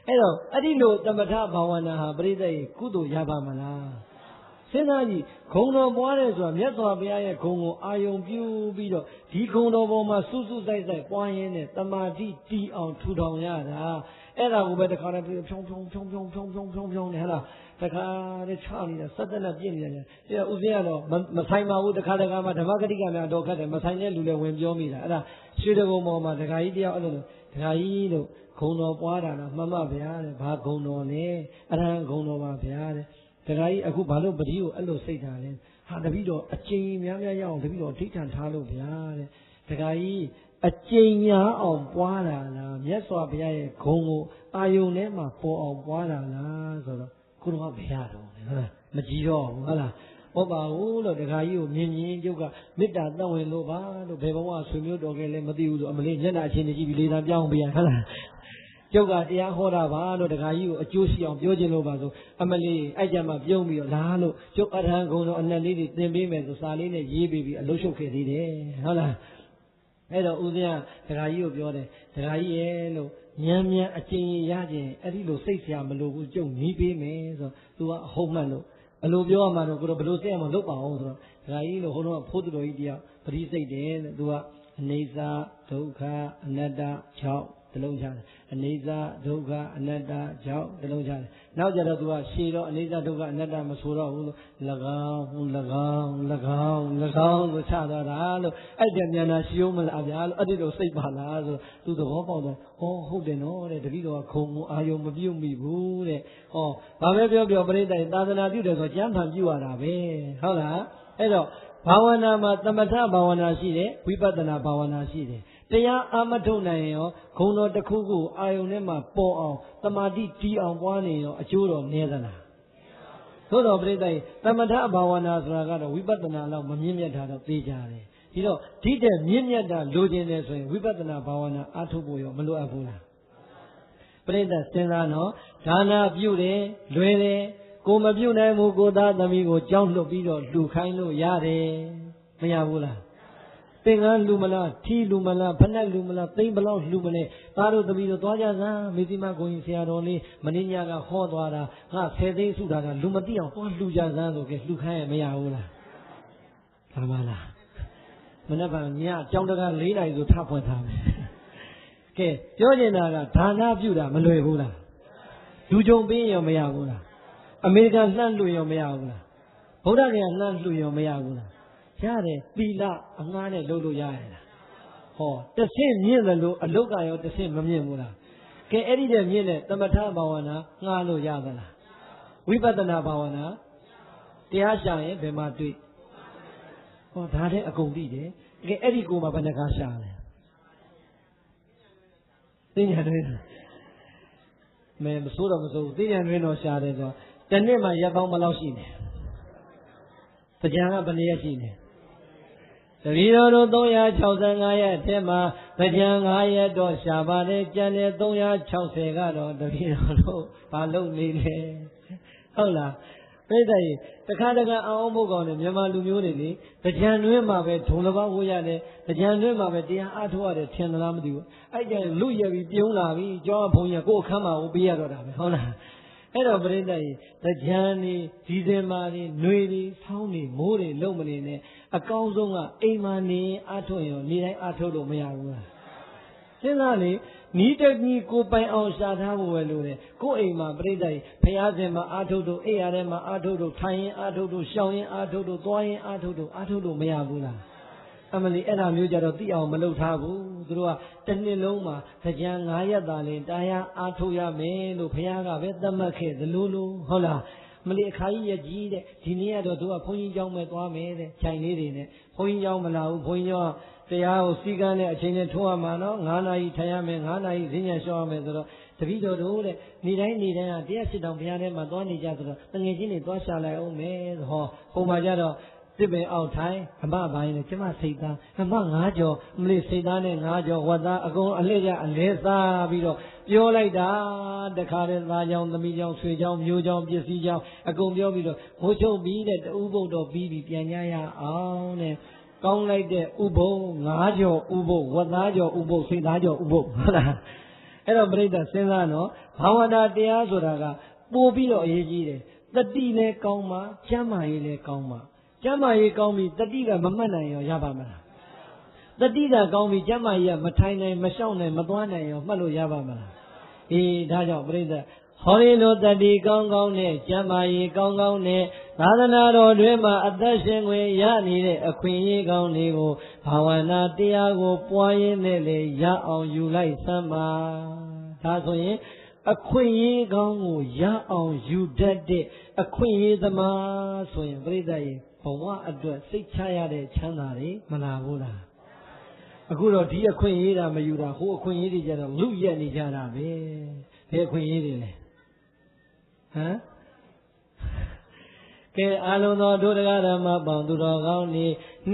အဲ့တော့အဲ့ဒီလိုသမထဘာဝနာဟာပရိသတ်ကြီးကုသိုလ်ရပါမလားစဉ်းစားကြည့်ဂုံတော်ပွားတယ်ဆိုတာမြတ်စွာဘုရားရဲ့ဂုံကိုအာယုံပြုပြီးတော့ဒီဂုံတော်ပေါ်မှာစူးစူးဆိုင်ပွားရင်းနဲ့တမာတိတီအောင်ထူထောင်ရတာအဲ့ဒါကိုပဲတခါတည်းဖြောင်းနေဟဲ့လားတခါတည်းချနေတာစက်တနဲ့ပြည့်နေတယ်အဲ့ဒါဥစဉ်ကတော့မဆိုင်ပါဘူးတခါမှဓမ္မဂတိကများတော့ခတ်တယ်မဆိုင်တဲ့လူလည်းဝင်ပြောမိတာအဲ့ဒါရွှေတကုံပေါ်မှာဒကာကြီးတယောက်အဲ့လိုဒကာကြီးတို့ဂုံတော်ပွားတာလားမှန်ပါဗျာတဲ့ဘာဂုံတော်လဲအရဟံဂုံတော်ပါဗျာတဲ့ဒကာကြီးအခုဘာလို့ပတိကိုအဲ့လိုစိတ်ထားလဲဟာတပည့်တော်အကျဉ်းများရအောင်တပည့်တော်ဒိဋ္ဌံထားလို့ဗျာတဲ့ဒကာကြီးအကျဉ်းများအောင်ပွားတာလားမြတ်စွာဘုရားရဲ့ဂုံကိုအာယုန်ထဲမှာပေါ်အောင်ပွားတာလားဆိုတော့ခုတော့ဘုရားတော်ဟုတ်လားမကြည့်တော့ဘူးဟုတ်လားဟုတ်ပါဘူးလို့ဒကာကြီးကိုမြင်ကျုပ်ကမေတ္တာတတ်ဝင်လို့ပါလို့ဘယ်ဘဝဆွေမျိုးတော်ကလည်းမသိဘူးဆိုအမလေးညနာအချင်းကြီးပြီးလေးသာပြောင်းပေးရဟုတ်လားကျုပ်ကတရားဟောတာပါလို့ဒကာကြီးကိုအကျိုးရှိအောင်ပြောခြင်းလို့ပါဆိုအမလေးအဲ့ကြမှာပြုံးပြီးတော့လားလို့ကျုပ်အရဟံဂုံတော်အနက်လေးတွေသင်ပေးမယ်ဆိုစာလေးနဲ့ရေးပြီးအလုပ်ရှုပ်ခဲ့သေးတယ်ဟုတ်လားအဲ့တော့ဦးဇင်းကဒကာကြီးကိုပြောတယ်ဒကာကြီးရဲ့လို့ဉာဏ်အကျဉ်းရခြင်းအဲ့ဒီလိုစိတ်ဆရာမလိုဘူးကျုပ်နီးပေးမယ်ဆိုသူကအဟုတ်မှန်လို့အလိုပြောရမှာတော့ကိုတော့ဘလို့စိတ်ရမှာလုပ်ပါအောင်ဆိုတော့ဒကာကြီးလို့ဟိုတော့ဖိုးသူတော်ကြီးတယောက်ပရိစိတ်တယ်တဲ့သူကအနေစာဒုက္ခအနတ္တ6တလုံးချတယ်အနေစာဒုက္ခအနတ္တ6တလုံးချတယ်နောက်ကြတော့သူကရှည်တော့အနေစာဒုက္ခအနတ္တမဆိုတော့ဘူးလို့၎င်းဆိုချသွားတာလို့အဲ့တဲ့ဉာဏ်ရှိအောင်မလားဗျာလို့အဲ့ဒီလိုစိတ်ပါလားဆိုသူသဘောပေါက်တော့ဟောဟုတ်တယ်နော်တဲ့တပည့်တော်ကခုံကိုအာယုံမပြုတ်မိဘူးတဲ့ဟောဘာပဲပြောပရိသတ်သာသနာပြုတယ်ဆိုကျမ်းဖန်ပြုရတာပဲဟုတ်လားအဲ့တော့ဘာဝနာမှာသမထဘာဝနာရှိတယ်ဝိပဿနာဘာဝနာရှိတယ်တရားအာမထုတ်နိုင်ရောဂုံတော်တစ်ခုခုအာယုန်ထဲမှာပေါ်အောင်တမာတိတီးအောင်ပွားနေရောအကျိုးတော်နည်းသလားသို့တော်ပြိတ္တိသမထဘာဝနာဆိုတာကတော့ဝိပဿနာလောက်မမြင့်မြတ်တာတော့သိကြတယ်ဒီတော့ဒီတဲ့မြင့်မြတ်တာလိုချင်တယ်ဆိုရင်ဝိပဿနာဘာဝနာအားထုတ်ဖို့ရောမလိုအပ်ဘူးလားပြိတ္တိစဉ်းစားနော်ဒါနာပြုတယ်လွယ်တယ်ကိုမပြုနိုင်ဘူးကိုသားသမီးကိုကြောင်းလွတ်ပြီးတော့လှူခိုင်းလို့ရတယ်မရဘူးလားသင်္ကန်းလူမလားထီလူမလားဖက်နဲ့လူမလားသိမ့်ဘလောက်လူမလဲသားတို့သမီးတို့သွားကြစမ်းမေသိမကိုရင်ဆရာတော်လေးမင်းညာကဟောသွားတာငါ10သိန်းစုတာကလူမသိအောင်သွားလှူကြစမ်းဆိုကဲလှူခိုင်းရမရဘူးလားဒါမှလားမနေ့ကညကြောင်းတကား4 နာရီဆိုထဖွင့်ထားမယ်ကဲပြောချင်တာကဒါနပြုတာမလွယ်ဘူးလားလူကြုံပေးရင်မရဘူးလားအမေရိကန်လှမ်းလှူရင်မရဘူးလားဗုဒ္ဓဂယာလှမ်းလှူရင်မရဘူးလားရတယ်သီလအငှားနဲ့လုပ်လို့ရရလားဟောတဆင့်မြင့်တယ်လို့အလုတ်ကရောတဆင့်မမြင့်ဘူးလားကဲအဲ့ဒီတဲ့မြင့်တဲ့သမထဘာဝနာငှားလို့ရသလားဝိပဿနာဘာဝနာတရားရှာရင်ဘယ်မှာတွေ့ဟောဒါတဲ့အကုန်သိတယ်ကဲအဲ့ဒီကိုမှဘယ်နှကားရှာလဲသိညာတွင်မဲမစိုးတော့မစိုးသိညာတွင်တော့ရှာတယ်ဆိုတော့တနေ့မှရက်ပေါင်းဘယ်လောက်ရှိလဲကြံကဘယ်နည်းရှိလဲတပည့်တော်တို့365ရက်အထက်မှာကြံ9ရက်တော့ရှာပါတယ်ကျန်တဲ့360ကတော့တပည့်တော်တို့ဘာလုပ်နေလဲဟုတ်လားပြိတ္တိတခါတခါအောင်ဖို့ကောင်းတယ်မြန်မာလူမျိုးတွေလေကြံတွင်းမှာပဲဒုံတစ်ပါးဝှရတယ်ကြံတွင်းမှာပဲတရားအားထုတ်ရတယ်ထင်သလားမသိဘူးအဲ့ကျရင်လူရပြီးပြုံးလာပြီးကျောင်းဘုံကြီးကိုယ်အခမ်းမှာကိုပေးရတော့တာပဲဟုတ်လားအဲ့တော့ပြိတ္တိကြံနေဒီဇင်ဘာနေຫນွေတွေဆောင်းနေမိုးတွေလုံမနေနဲ့အကောင်းဆုံးကအိမ်မှာနေအားထုတ်ရင်နေတိုင်းအားထုတ်လို့မရဘူးလား စဉ်းစားလေနီးတက်ကြီးကိုပိုင်အောင်ရှာထားဖို့ပဲလို့လေကိုယ်အိမ်မှာပြိတ္တိဖျားစင်မှာအာထုတ်တို့အိမ်ရထဲမှာအာထုတ်တို့ထိုင်ရင်အာထုတ်တို့ရှောင်ရင်အာထုတ်တို့သွားရင်အာထုတ်တို့မရဘူးလားအမလီအဲ့ဒါမျိုးကြတော့သိအောင်မလုပ်ထားဘူးသူတို့ကတစ်နှစ်လုံးမှာကြံ9ရက်သာလင်တရားအာထုတ်ရမယ်လို့ဘုရားကပဲသတ်မှတ်ခဲ့သလိုလိုဟုတ်လားမလီအခါကြီးရကြီးတဲ့ဒီနေ့ကတော့သူကဘုန်းကြီးကျောင်းပဲသွားမယ်တဲ့ခြိုင်လေးတွေနဲ့ဘုန်းကြီးကျောင်းမလာဘူးဘုန်းကြီးကျောင်းတရားကိုစီကံနဲ့အချိန်နဲ့ထိုးရမှာနော်9နာရီထိုင်ရမယ်9နာရီဈဉ္ညာလျှော့ရမယ်ဆိုတော့တပည့်တော်တို့တဲ့နေ့တိုင်းကတရားစစ်တောင်ဘုရားထဲမှာသွားနေကြဆိုတော့တငယ်ချင်းတွေသွားရှာလိုက်အောင်မယ်ဟောပုံမှာကြတော့တစ်ပင်အောက်ထိုင်အမပိုင်းနဲ့ကျမစိတ်သားအမ9ကြော်မလေးစိတ်သားနဲ့9ကြော်ဝတ်သားအကုန်အလှည့်ကြအလဲစားပြီးတော့ပြောလိုက်တာတခါတည်းသားကြောင့်သမီးကြောင့်ဆွေကြောင့်မျိုးကြောင့်ပစ္စည်းကြောင့်အကုန်ပြောပြီးတော့မိုးချုပ်ပြီးတဲ့တူဘုတ်တော့ပြီးပြန်ကြရအောင်တဲ့ကောင်းလိုက်တဲ့ဥပုပ်9ကြော်ဥပုပ်ဝတ်သားကြော်ဥပုပ်စိတ်သားကြော်ဥပုပ်ဟုတ်လားအဲ့တော့ပြိဿစဉ်းစားနော်ဘာဝနာတရားဆိုတာကပို့ပြီးတော့အရေးကြီးတယ်တတိလည်းကောင်းမှကျမ်းမာရေးလည်းကောင်းမှကျမ်းမာရေးကောင်းပြီတတိကမမှတ်နိုင်ရောရပါမလားတတိကကောင်းပြီကျမ်းမာရေးကမထိုင်နိုင်မလျှောက်နိုင်မသွားနိုင်ရောမှတ်လို့ရပါမလားအေးဒါကြောင့်ပြိဿဟောဒီလိုတတိကောင်းကောင်းနဲ့ကျမ်းမာရေးကောင်းကောင်းနဲ့သာသနာတော်တွင်မှာအသက်ရှင်ခွင့်ရနေတဲ့အခွင့်အရေးကောင်းတွေကိုဘာဝနာတရားကိုပွားရင်းနဲ့လေရအောင်ယူလိုက်စမ်းပါဒါဆိုရင်အခွင့်အရေးကောင်းကိုရအောင်ယူတတ်တဲ့အခွင့်အရေးသမားဆိုရင်ပြိဿရေဘဝအတွက်စိတ်ချရတဲ့ချမ်းသာတွေမလာဘူးလားအခုတော့ဒီအခွင့်အရေးတာမယူတာဟိုအခွင့်အရေးတွေကြတော့လူရက်နေကြတာပဲဘယ်အခွင့်အရေးတွေလဲဟမ်ကဲအာလုံးသောဒုဒကာဓမ္မပေါင်းသူတော်ကောင်းနှ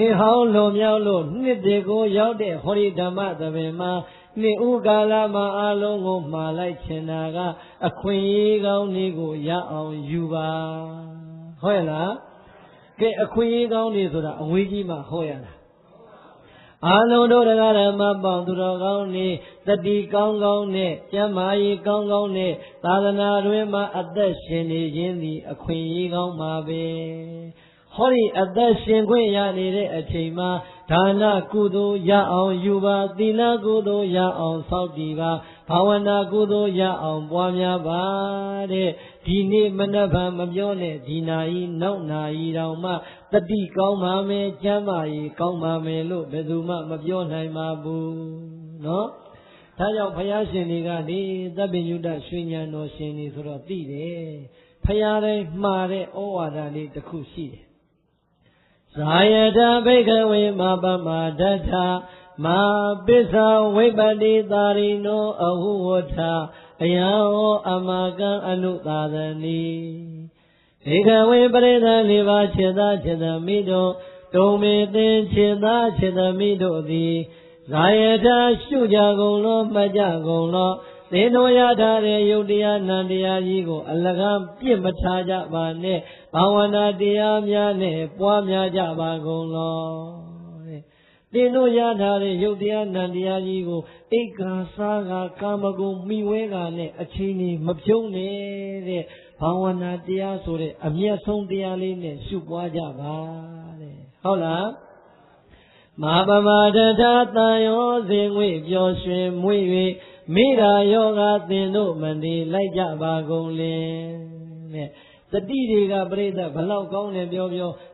စ်ဟောင်းလွန်မြောက်လို့နှစ်တွေကိုရောက်တဲ့ဟောဒီဓမ္မသဘင်မှာနှစ်ဦးကာလမှာအာလုံးကိုမှားလိုက်ချင်တာကအခွင့်အရေးကောင်းတွေကိုရအောင်ယူပါဟုတ်ရဲ့လားကဲအခွင့်အရေးကောင်းတွေဆိုတာအဝေးကြီးမှဟောရတာအာလုံးတို့တရားဓမ္မပေါင်းသူတော်ကောင်းနေတတိကောင်းကောင်းနဲ့ကျမ်းမာရေးကောင်းကောင်းနဲ့သာသနာတွင်မှာအသက်ရှင်နေခြင်းသည်အခွင့်အရေးကောင်းပါပဲဟောဒီအသက်ရှင်ခွင့်ရနေတဲ့အချိန်မှာဒါနကုသိုလ်ရအောင်ယူပါသီလကုသိုလ်ရအောင်စောင့်တည်ပါဘာဝနာကုသိုလ်ရအောင်ပွားများပါတဲ့ဒီနေ့မနက်ဖြန်မပြောနဲ့ဒီနာရီနောက်နာရီတောင်မှတတိကောင်းပါမယ်ကျမ်းမာရေးကောင်းပါမယ်လို့ဘယ်သူမှမပြောနိုင်ပါဘူးနော်ဒါကြောင့်ဘုရားရှင်တွေကနေသဗ္ဗညုတရွှေဉာဏ်တော်ရှင်တွေဆိုတော့သိတယ်ဘုရားတိုင်းမှားတဲ့ဩဝါဒလေးတစ်ခုရှိတယ်ဇာယတဘိက္ခဝေမပမဒဋ္ဌမာပစ္ဆဝိပတိသာရိနောအဟုဝဋ္ဌအယံဟောအမကံအနုသာသနိဘိက္ခဝေပရိသတ်လေးပါးခြေသားခြေသမီးတို့တုံမေသင်ခြေသားခြေသမီးတို့သည်ဇာယတရှုကြကုန်လောမှတ်ကြကုန်လောသင်တို့ရထားတဲ့ယုတ်တရားနံတရားကြီးကိုအလကားပြစ်မထားကြပါနဲ့ဘာဝနာတရားများနဲ့ပွားများကြပါကုန်လောတဲ့သင်တို့ရထားတဲ့ယုတ်တရားနံတရားကြီးကိုအိက္ခာစားကကာမဂုဏ်မိဝဲကနဲ့အချိန်ကြီးမပြုံးနဲ့တဲ့ဘာဝနာတရားဆိုတဲ့အမျက်ဆုံးတရားလေးနဲ့ရှုပွားကြပါတဲ့ဟုတ်လားမဟာပမဒဋ္ဌတန်ရောစဉ်ငွေပျော်ရွှင်မွေ့၍မိရာယောဂသင်တို့မနေလိုက်ကြပါကုန်လင်တဲ့တတိတွေကပြိဿဘလောက်ကောင်းတယ်ပြော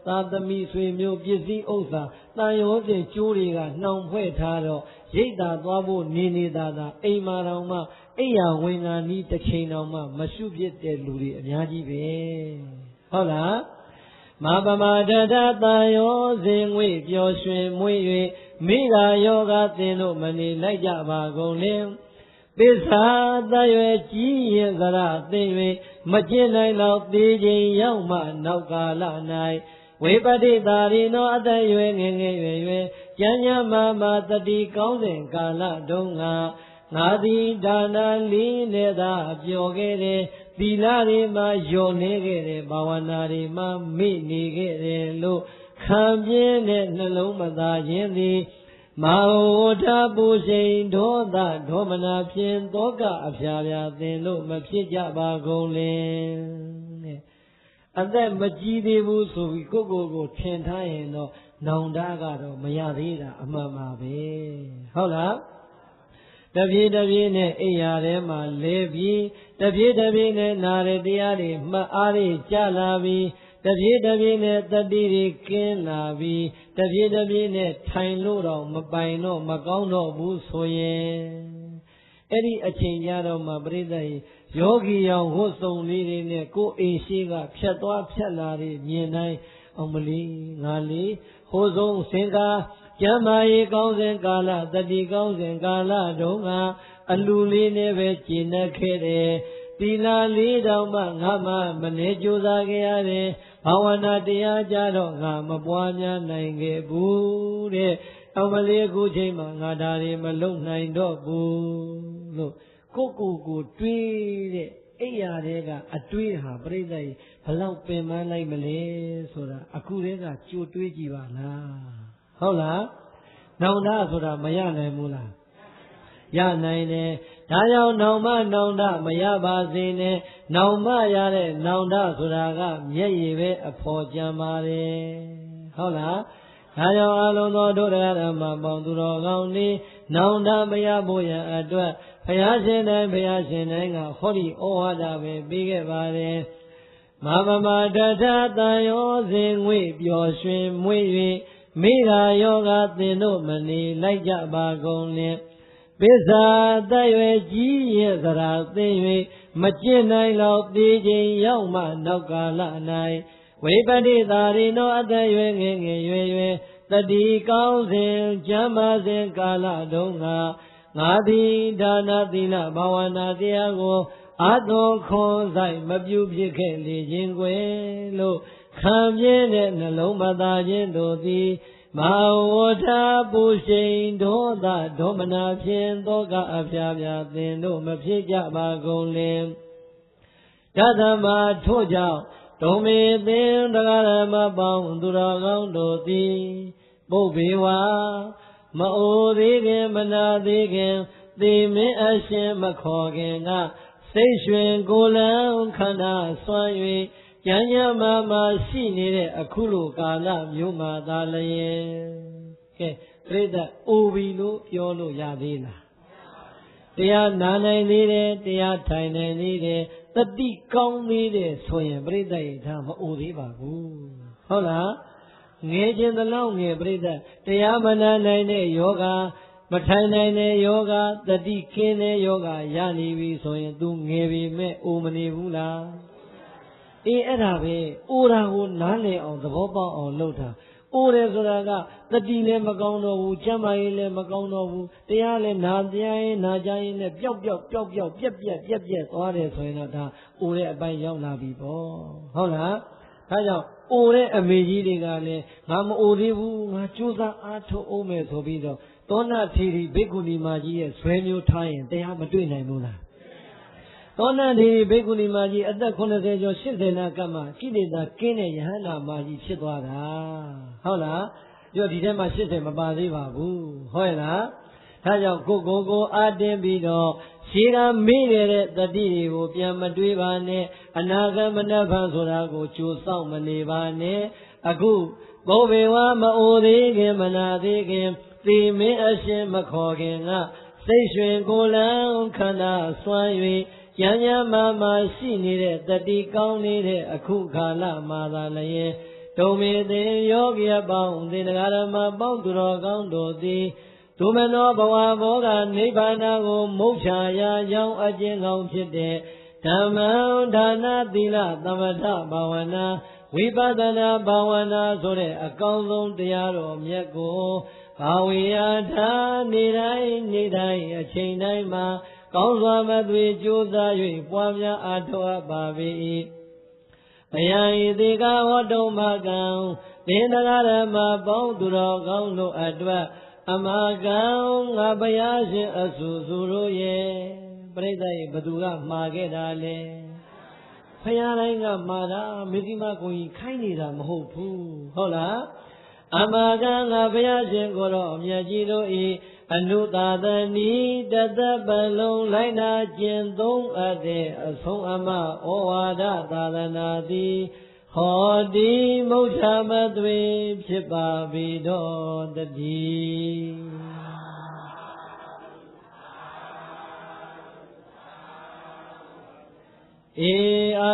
သာသမီဆွေမျိုးပစ္စည်းဥစ္စာတန်ရောစဉ်ကျိုးတွေကနှောင်ဖွဲ့ထားတော့ရိတ်တာသွားဖို့နေနေတာအိမ်မာတော်မှအိယာဝင်ငါနီးတစ်ချိန်တော်မှမရှုဖြစ်တဲ့လူတွေအများကြီးပဲဟုတ်လားမပမဒဋ္ဌတန်ရောစဉ်ငွေပျော်ရွှင်မွေ့၍မိရာယောဂသင်တို့မနေလိုက်ကြပါကုန်လင်ပစ္စာတရွယ်ကြီးရင်သရသိ၍မကျင့်နိုင်တော့သေးခြင်းရောက်မှနောက်ကာလ၌ဝိပတိတာရိနောအတရွယ်ငယ်ငယ်ရွယ်ကျမ်းညာမာတတိကောင်းစဉ်ကာလတုန်းကငါသည်ဒါနာလင်းနဲ့သာပျော်ခဲ့တယ်သီလတွေမှာယုံနေခဲ့တယ်ဘာဝနာတွေမှာမေ့နေခဲ့တယ်လို့ခံပြင်းတဲ့နှလုံးမသာခြင်းသည်မဟောတာပူရှိန်ဒေါသဒေါမနာဖြင့်တောကအဖျားဖျားသင်လို့မဖြစ်ကြပါကုန်လင်တဲ့အသက်မကြီးသေးဘူးဆိုပြီးကိုထင်ထားရင်တော့နောင်တကတော့မရသေးတာအမှန်ပါပဲဟုတ်လား တပြေးတပြေးနဲ့အိယာထဲမှာလဲပြီးတပြေးတပြေးနဲ့နာရတရားတွေမှတ်အားတွေကြလာပြီးတပြေးတပြေးနဲ့တတိတွေကင်းလာပြီးတပြေးတပြေးနဲ့ထိုင်လို့တော့မပိုင်တော့မကောင်းတော့ဘူးဆိုရင်အဲ့ဒီအချိန်ကြတော့မှပြိဿကြီးယောဂီရောင်ဝတ်စုံလေးတွေနဲ့ကိုယ်အိမ်ရှိကဖြတ်သွားဖြတ်လာတွေမြင်တိုင်းအောင်မလီငါလီဟိုဆုံးစင်ကားကျမ်းမာရေးကောင်းစဉ်ကာလတတိကောင်းစဉ်ကာလတုန်းကအလူလေးနဲ့ပဲကျင့်နေခဲ့တယ်သီလလေးတောင်မှငါမှမနေကြိုးစားခဲ့ရတယ်ဘာဝနာတရားကြတော့ငါမပွားများနိုင်ခဲ့ဘူးတဲ့အမလေးအခုချိန်မှာငါဒါတွေမလုံနိုင်တော့ဘူးလို့ကိုတွေးတဲ့အိယာတွေကအတွေးဟာပြိဿကြီးဘလောက်ပင်ပန်းလိုက်မလဲဆိုတာအခုတည်းကကြိုတွေးကြည့်ပါလားဟုတ်လားနောင်တဆိုတာမရနိုင်ဘူးလားရနိုင်တယ်ဒါကြောင့်နောင်မနောင်တမရပါစေနဲ့နောင်မရတဲ့နောင်တဆိုတာကမျက်ရည်ပဲအဖော်ကြံပါတယ်ဟုတ်လားဒါကြောင့်အလုံးသောဒုရဓမ္မပေါင်းသူတော်ကောင်းတွေနောင်တမရဖို့ရန်အတွက်ဘုရားရှင်တိုင်းကဟောဒီဩဝါဒပဲပေးခဲ့ပါတယ်မမတထတန်ရောစဉ်ငွေပျော်ရွှင်မွေ့၍မိဂါယောဂသင်တို့မနေလိုက်ကြပါကုန်လင်ပစ္စာတရွယ်ကြီးရဲ့သရာသိ၍မကျင့်နိုင်လောက်သေခြင်းရောက်မှနောက်ကာလ၌ဝိပတိသာရိနောအတရွယ်ငယ်ရွယ်တတိကောင်းစဉ်ကျမ်းမာစဉ်ကာလတုန်းကငါသည်ဒါနသီလဘာဝနာတရားကိုအသွန်ခွန်ဆိုင်မပြုဖြစ်ခဲ့လေခြင်းကွယ်လို့ခံပြင်းတဲ့နှလုံးမသားခြင်းတို့သည်မဝထာပူရှိန်ဒေါသဒေါမနာဖြင့်သောကအဖျားဖျားသင်တို့မဖြစ်ကြပါကုန်လင်တသမထို့ကြောင့်ဒုံမေသင်တရားဓမ္မပေါင်းသူတော်ကောင်းတို့သည်ပုပ္ပေဝါမအိုသေးခင်မနာသေးခင်သေမင်းအရှင်မခေါ်ခင်ကစိတ်ရွှင်ကိုယ်လံခန္ဓာစွမ်း၍ဉာဏ်ဉာဏ်မှရှိနေတဲ့အခုလိုကာလမျိုးမှာသာလျင်ကဲပြိဿအိုပြီလို့ပြောလို့ရသေးလားတရားနာနိုင်သေးတယ်တရားထိုင်နိုင်သေးတယ်တတိကောင်းသေးတယ်ဆိုရင်ပြိဿရဲ့ဒါမအိုသေးပါဘူးဟုတ်လားငယ်ခြင်းတလောက်ငယ်ပြိဿတရားမနာနိုင်တဲ့ယောဂမထိုင်နိုင်တဲ့ယောဂတတိခင်းတဲ့ယောဂရနေပြီဆိုရင် तू ငယ်ပြီမဲ့အိုမနေဘူးလားအေးအဲ့ဒါပဲအိုတာကိုနားလည်အောင်သဘောပေါက်အောင်လုပ်တာအိုတယ်ဆိုတာကတတိလည်းမကောင်းတော့ဘူးကျမ်းမာရေးလည်းမကောင်းတော့ဘူးတရားလည်းနာတရားရင်နာကြရင်လည်းပျောက်ပြက်သွားတယ်ဆိုရင်တော့ဒါအိုတဲ့အပိုင်းရောက်လာပြီပေါ့ဟုတ်လားဒါကြောင့်အိုတဲ့အမေကြီးတွေကလည်းငါမအိုသေးဘူးငါကြိုးစားအားထုတ်အောင်မယ်ဆိုပြီးတော့သောဏထေရီဘိက္ခုနီမကြီးရဲ့ဇွဲမျိုးထားရင်တရားမတွေ့နိုင်ဘူးလားသောဏထေရီဘိက္ခုနီမကြီးအသက်80ကျော်80နာကမှကိလေသာကင်းတဲ့ယဟန္တာမကြီးဖြစ်သွားတာဟုတ်လားပြောဒီထဲမှာ80မပါသေးပါဘူးဟုတ်ရဲ့လားဒါကြောင့်ကိုအားတင်းပြီးတော့ရှေးကမေ့နေတဲ့တတိတွေကိုပြန်မတွေးပါနဲ့အနာဂတ်မနှဖန်ဆိုတာကိုကြိုစောင့်မနေပါနဲ့အခုပုဗ္ဗေဝမအိုသေးခင်မနာသေးခင်သေမင်းအရှင်မခေါ်ခင်ကစိတ်ရွှင်ကိုယ်လံခန္ဓာစွမ်း၍ဉာဏ်ဉာဏ်မရှိနေတဲ့တတိကောင်းနေတဲ့အခုကာလမှာသာလျင်ဒုံမေသေယောဂီအပေါင်းသင်္ဃာရမပေါင်းသူတော်ကောင်းတို့သည်ဒုမနောဘဝဘောကနိဗ္ဗာန်ကိုမုတ်ချရာကြောင်းအကျဉ်းကောင်းဖြစ်တဲ့ဓမ္မဒါနသီလသမထဘာဝနာဝိပဿနာဘာဝနာဆိုတဲ့အကောင်းဆုံးတရားတော်မြတ်ကိုဘာဝေယထာနေတိုင်းအချိန်တိုင်းမှာကောင်းစွာမသွေကြိုးစား၍ပွားများအားထုတ်အပ်ပါ၏ဘယံဤသေကဟောတုံမကံသင်္ဃာရမပေါင်းသူတော်ကောင်းတို့အတွက်အမကံငါဘုရားရှင်အဆူတို့ရဲ့ပြိဿရဲ့ဘသူကမှာခဲ့တာလဲဘုရားတိုင်းကမှာတာမေဇိမကုံကြီးခိုင်းနေတာမဟုတ်ဘူးဟုတ်လားအမကံငါဘုရားရှင်ကိုတော့အမြတ်ကြီးတို့ဤအနုသာသနီတသက်ပလုံးလိုက်နာကျင့်သုံးအပ်တဲ့အဆုံးအမဩဝါဒသာသနာသည်ဟောဒီမုဋ္ဌမသွေဖြစ်ပါပြီတော့တည်း အ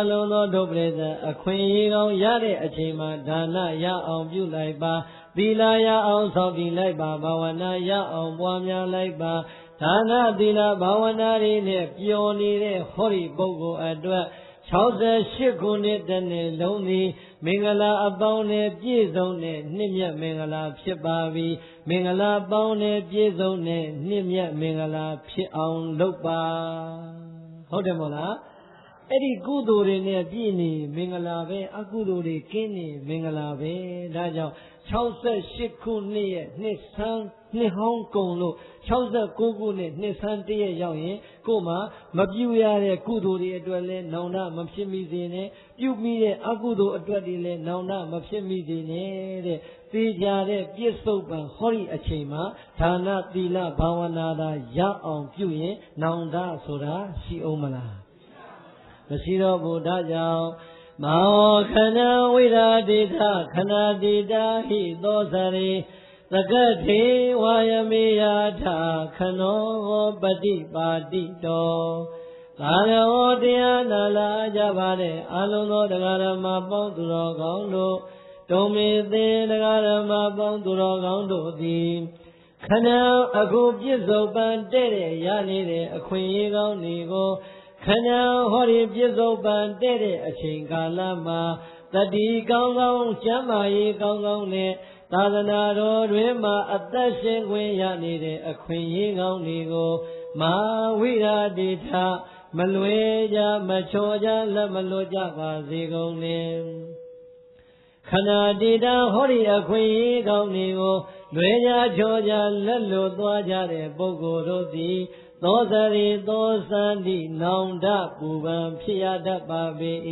လုံးသောဒုပရိသအခွင့်အရေးကောင်းရတဲ့အချိန်မှာဒါနရအောင်ပြုလိုက်ပါသီလရအောင်ဆောက်တည်လိုက်ပါဘာဝနာရအောင်ပွားများလိုက်ပါဒါနသီလဘာဝနာတွေနဲ့ပျော်နေတဲ့ဟောဒီပုဂ္ဂိုလ်အတွက်68ခုနှစ်တည်းလုံးသည်မင်္ဂလာအပေါင်းနဲ့ပြည့်စုံတဲ့နှစ်မြတ်မင်္ဂလာဖြစ်ပါပြီမင်္ဂလာပေါင်းနဲ့ပြည့်စုံတဲ့နှစ်မြတ်မင်္ဂလာဖြစ်အောင်လုပ်ပါဟုတ်တယ်မို့လားအဲ့ဒီကုသိုလ်တွေနဲ့ပြည့်နေမင်္ဂလာပဲအကုသိုလ်တွေကင်းနေမင်္ဂလာပဲဒါကြောင့်68ခုနှစ်ရဲ့နှစ်ဆန်းနှစ်ဟောင်းကုန်လို့69ခုနှစ်နှစ်ဆန်းတည့်ရရောက်ရင်ကို့မှာမပြုရတဲ့ကုသိုလ်တွေအတွက်လဲနောင်တမဖြစ်မိစေနဲ့ပြုမိတဲ့အကုသိုလ်အတွက်တွေလဲနောင်တမဖြစ်မိစေနဲ့တဲ့သိကြတဲ့ပြစ္ဆုတ်ပံဟောဒီအချိန်မှာဒါနသီလဘာဝနာသာရအောင်ပြုရင်နောင်တဆိုတာရှိအောင်မလားမရှိတော့ဘူးဒါကြောင့်မောခဏဝိရာတိထခဏတိတာဟိသောစရိသကတိဝါယမေယထခနောပฏิပါတိတောသာရောတရားနာလာကြပါတဲ့အလုံးသောတရားဓမ္မပေါင်းသူတော်ကောင်းတို့တုံမေသေးတရားဓမ္မပေါင်းသူတော်ကောင်းတို့သည်ခဏအခုပြစ္ဆုတ်ပံတဲ့ရနေတဲ့အခွင့်အရေးကောင်းတွေကိုခဏဟောဒီပြစ္ဆုတ်ပံတဲ့အချိန်ကာလမှာတတိကောင်းကောင်းကျမ်းမာရေးကောင်းကောင်းနဲ့သာသနာတော်တွင်မှာအသက်ရှင်ခွင့်ရနေတဲ့အခွင့်အရေးကောင်းတွေကိုမဝိရာတိထမလွဲကြမချော်ကြလက်မလွတ်ကြပါစေကုန်လေခဏတိတာဟောဒီအခွင့်အရေးကောင်းတွေကိုလွဲကြချော်ကြလက်လွတ်သွားကြတဲ့ပုဂ္ဂိုလ်တို့သည်သောစရိသောစန္တိနောင်တပူပန်ဖြစ်ရတတ်ပါပေ၏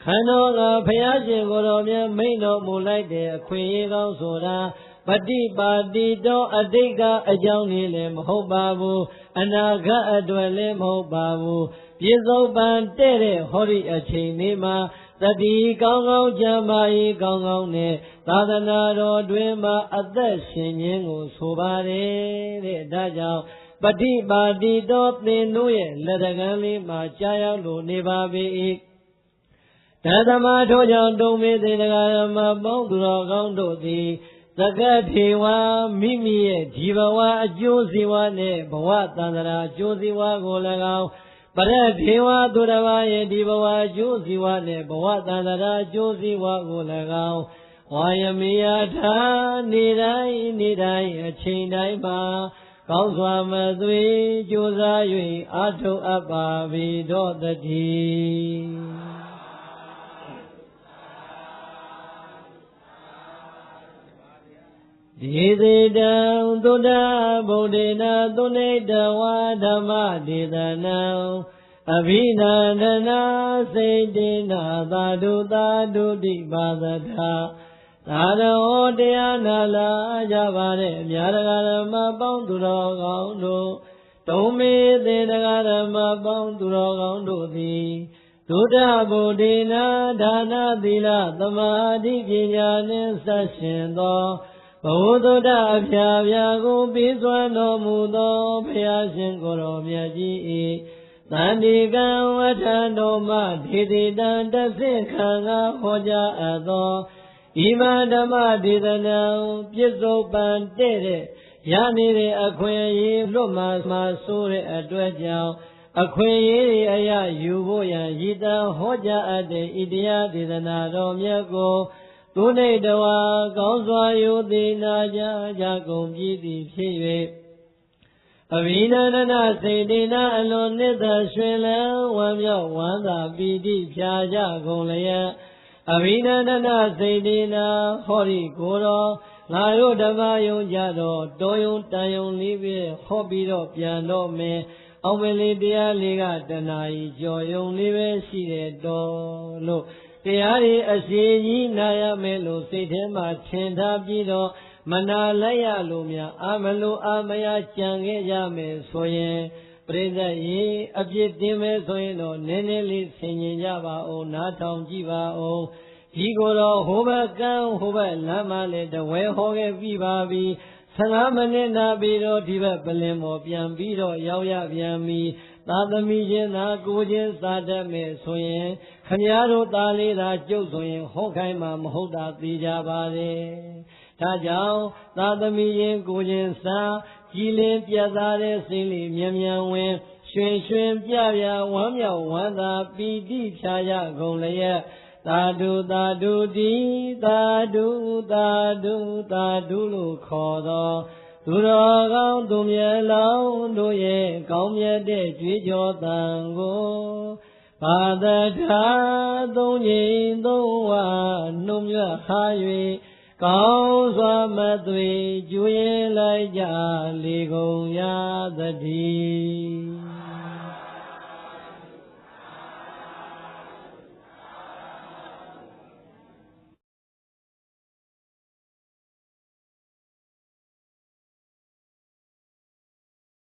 ခန္ဓာကဘုရားရှင်ကိုယ်တော်မြတ်မိန့်တော်မူလိုက်တဲ့အခွင့်အရေးကောင်းဆိုတာပฏิပါတိတောအတိတ်ကအကြောင်းလေးလည်းမဟုတ်ပါဘူးအနာဂတ်အတွက်လည်းမဟုတ်ပါဘူးပြစ္ဆုတ်ပံတဲ့ဟောဒီအချိန်လေးမှာတတိကောင်းကောင်းကြံပါရေးကောင်းကောင်းနဲ့သာသနာတော်တွင်မှာအသက်ရှင်ခြင်းကိုဆိုပါတယ်တဲ့ဒါကြောင့်ပฏิပါတိတောသင်တို့ရဲ့လက်တကမ်းလေးမှာကြားရောက်လို့နေပါ၏ဓမ္မထို့ကြောင့်တုံမေသေတရားဓမ္မပေါင်းသူတော်ကောင်းတို့သည်သကထေဝမိမိရဲ့ဒီဘဝအကျိုးစီးပွားနဲ့ဘဝတန်ត្រာအကျိုးစီးပွားကို၎င်းပရထေဝသူတစ်ပါးရဲ့ဒီဘဝအကျိုးစီးပွားနဲ့ဘဝတန်ត្រာအကျိုးစီးပွားကို၎င်းဝါယမေယထာနေတိုင်းအချိန်တိုင်းမှာကောင်းစွာမသွေကြိုးစား၍အာထုအပ်ပါပေတော့တည်းဒေသေတံသုဒ္ဓဗုဒ္ဓေနသုနိတဝါဓမ္မဒေသနံအဘိနန္ဒနာစေတေနသာဓုသာဓုတိပါသထသာရောတရားနာလာကြပါတဲ့အများတရားဓမ္မပေါင်းသူတော်ကောင်းတို့တုံမေသေတရားဓမ္မပေါင်းသူတော်ကောင်းတို့သည်သုဒ္ဓဗုဒ္ဓေနဒါနသီလသမာဓိပညာနှင့်ဆက်ရှင်သောဘုဒ္ဓအဖျားဖျားကိုပြီးစွမ်းတော်မူသောဘုရားရှင်ကိုယ်တော်မြတ်ကြီး၏သန္တိကံဝဋ္ဌံတော်မှဒေတိတံတဆင့်ခံငါဟောကြားအပ်သောဤမဓမ္မဒေသနာပြစ္ဆုတ်ပံတဲ့ရနေတဲ့အခွင့်အရေးလွတ်မှာဆိုတဲ့အတွက်ကြောင့်အခွင့်အရေးအရာယူဖို့ရန်ရည်တံဟောကြားအပ်တဲ့ဤတရားဒေသနာတော်မြတ်ကိုသူနေတဝါကောင်းစွာယုသိနာကြကုန်ပြည်သည်ဖြစ်၍အဘိနန္ဒနာစေတေနာအလွန်နှစ်သက်ရွှင်လန်းဝမ်းမြောက်ဝမ်းသာပီတိဖြာကြကုန်လျက်အဘိနန္ဒနာစေတေနာဟောဒီကိုတော်ငါတို့ဓမ္မယုံကြတော့တောယုံတန်ယုံလေးပြဟောပြီးတော့ပြန်တော့မယ်အောင်မလေးတရားလေးကတဏှာကြီးကြော်ယုံလေးပဲရှိတဲ့တော်လို့တရားတွေအစီကြီးနာရမယ်လို့စိတ်ထဲမှာထင်ထားပြီးတော့မနာလိုက်ရလို့များအာမလို့အာမရကြံခဲ့ကြမယ်ဆိုရင်ပရိသတ်ရေအပြစ်တင်မယ်ဆိုရင်တော့နည်းနည်းလေးဆင်ញင်ကြပါဦးနားထောင်ကြည့်ပါဦးဒီကိုယ်တော်ဟိုဘက်ကန်းဟိုဘက်လမ်းမလေးတဝဲဟောခဲ့ပြီးပါပြီ15မိနစ်နာပြီးတော့ဒီဘက်ပလင်ပေါ်ပြန်ပြီးတော့ရောက်ရပြန်ပြီ သာသမီချင်းသာကိုချင်းစားတတ်မယ်ဆိုရင်ခမည်းတော်သားလေးသာကျုပ်ဆိုရင်ဟောခိုင်းမှာမဟုတ်တာသိကြပါလေဒါကြောင့်သာသမီချင်းကိုချင်းစားကြည်လင်ပြတ်သားတဲ့စိတ်လေးမြန်မြန်ဝင်ရွှင်ရွှင်ပြပြဝမ်းမြောက်ဝမ်းသာပီတိဖြာရကုန်လျက်သာဓုသာဓုတိသာဓုသာဓုသာဓုလို့ခေါ်သောသူတော်ကောင်းသူမြတ်လောင်းတို့ရဲ့ကောင်းမြတ်တဲ့ကြွေးကြော်သံကိုဘာသာထားသုံးငိမ်သုံးဝနှုံမြတ်ဟာ၍ကောင်းစွာမသွေကျွေးလိုက်ကြလေကုန်ရသတည်း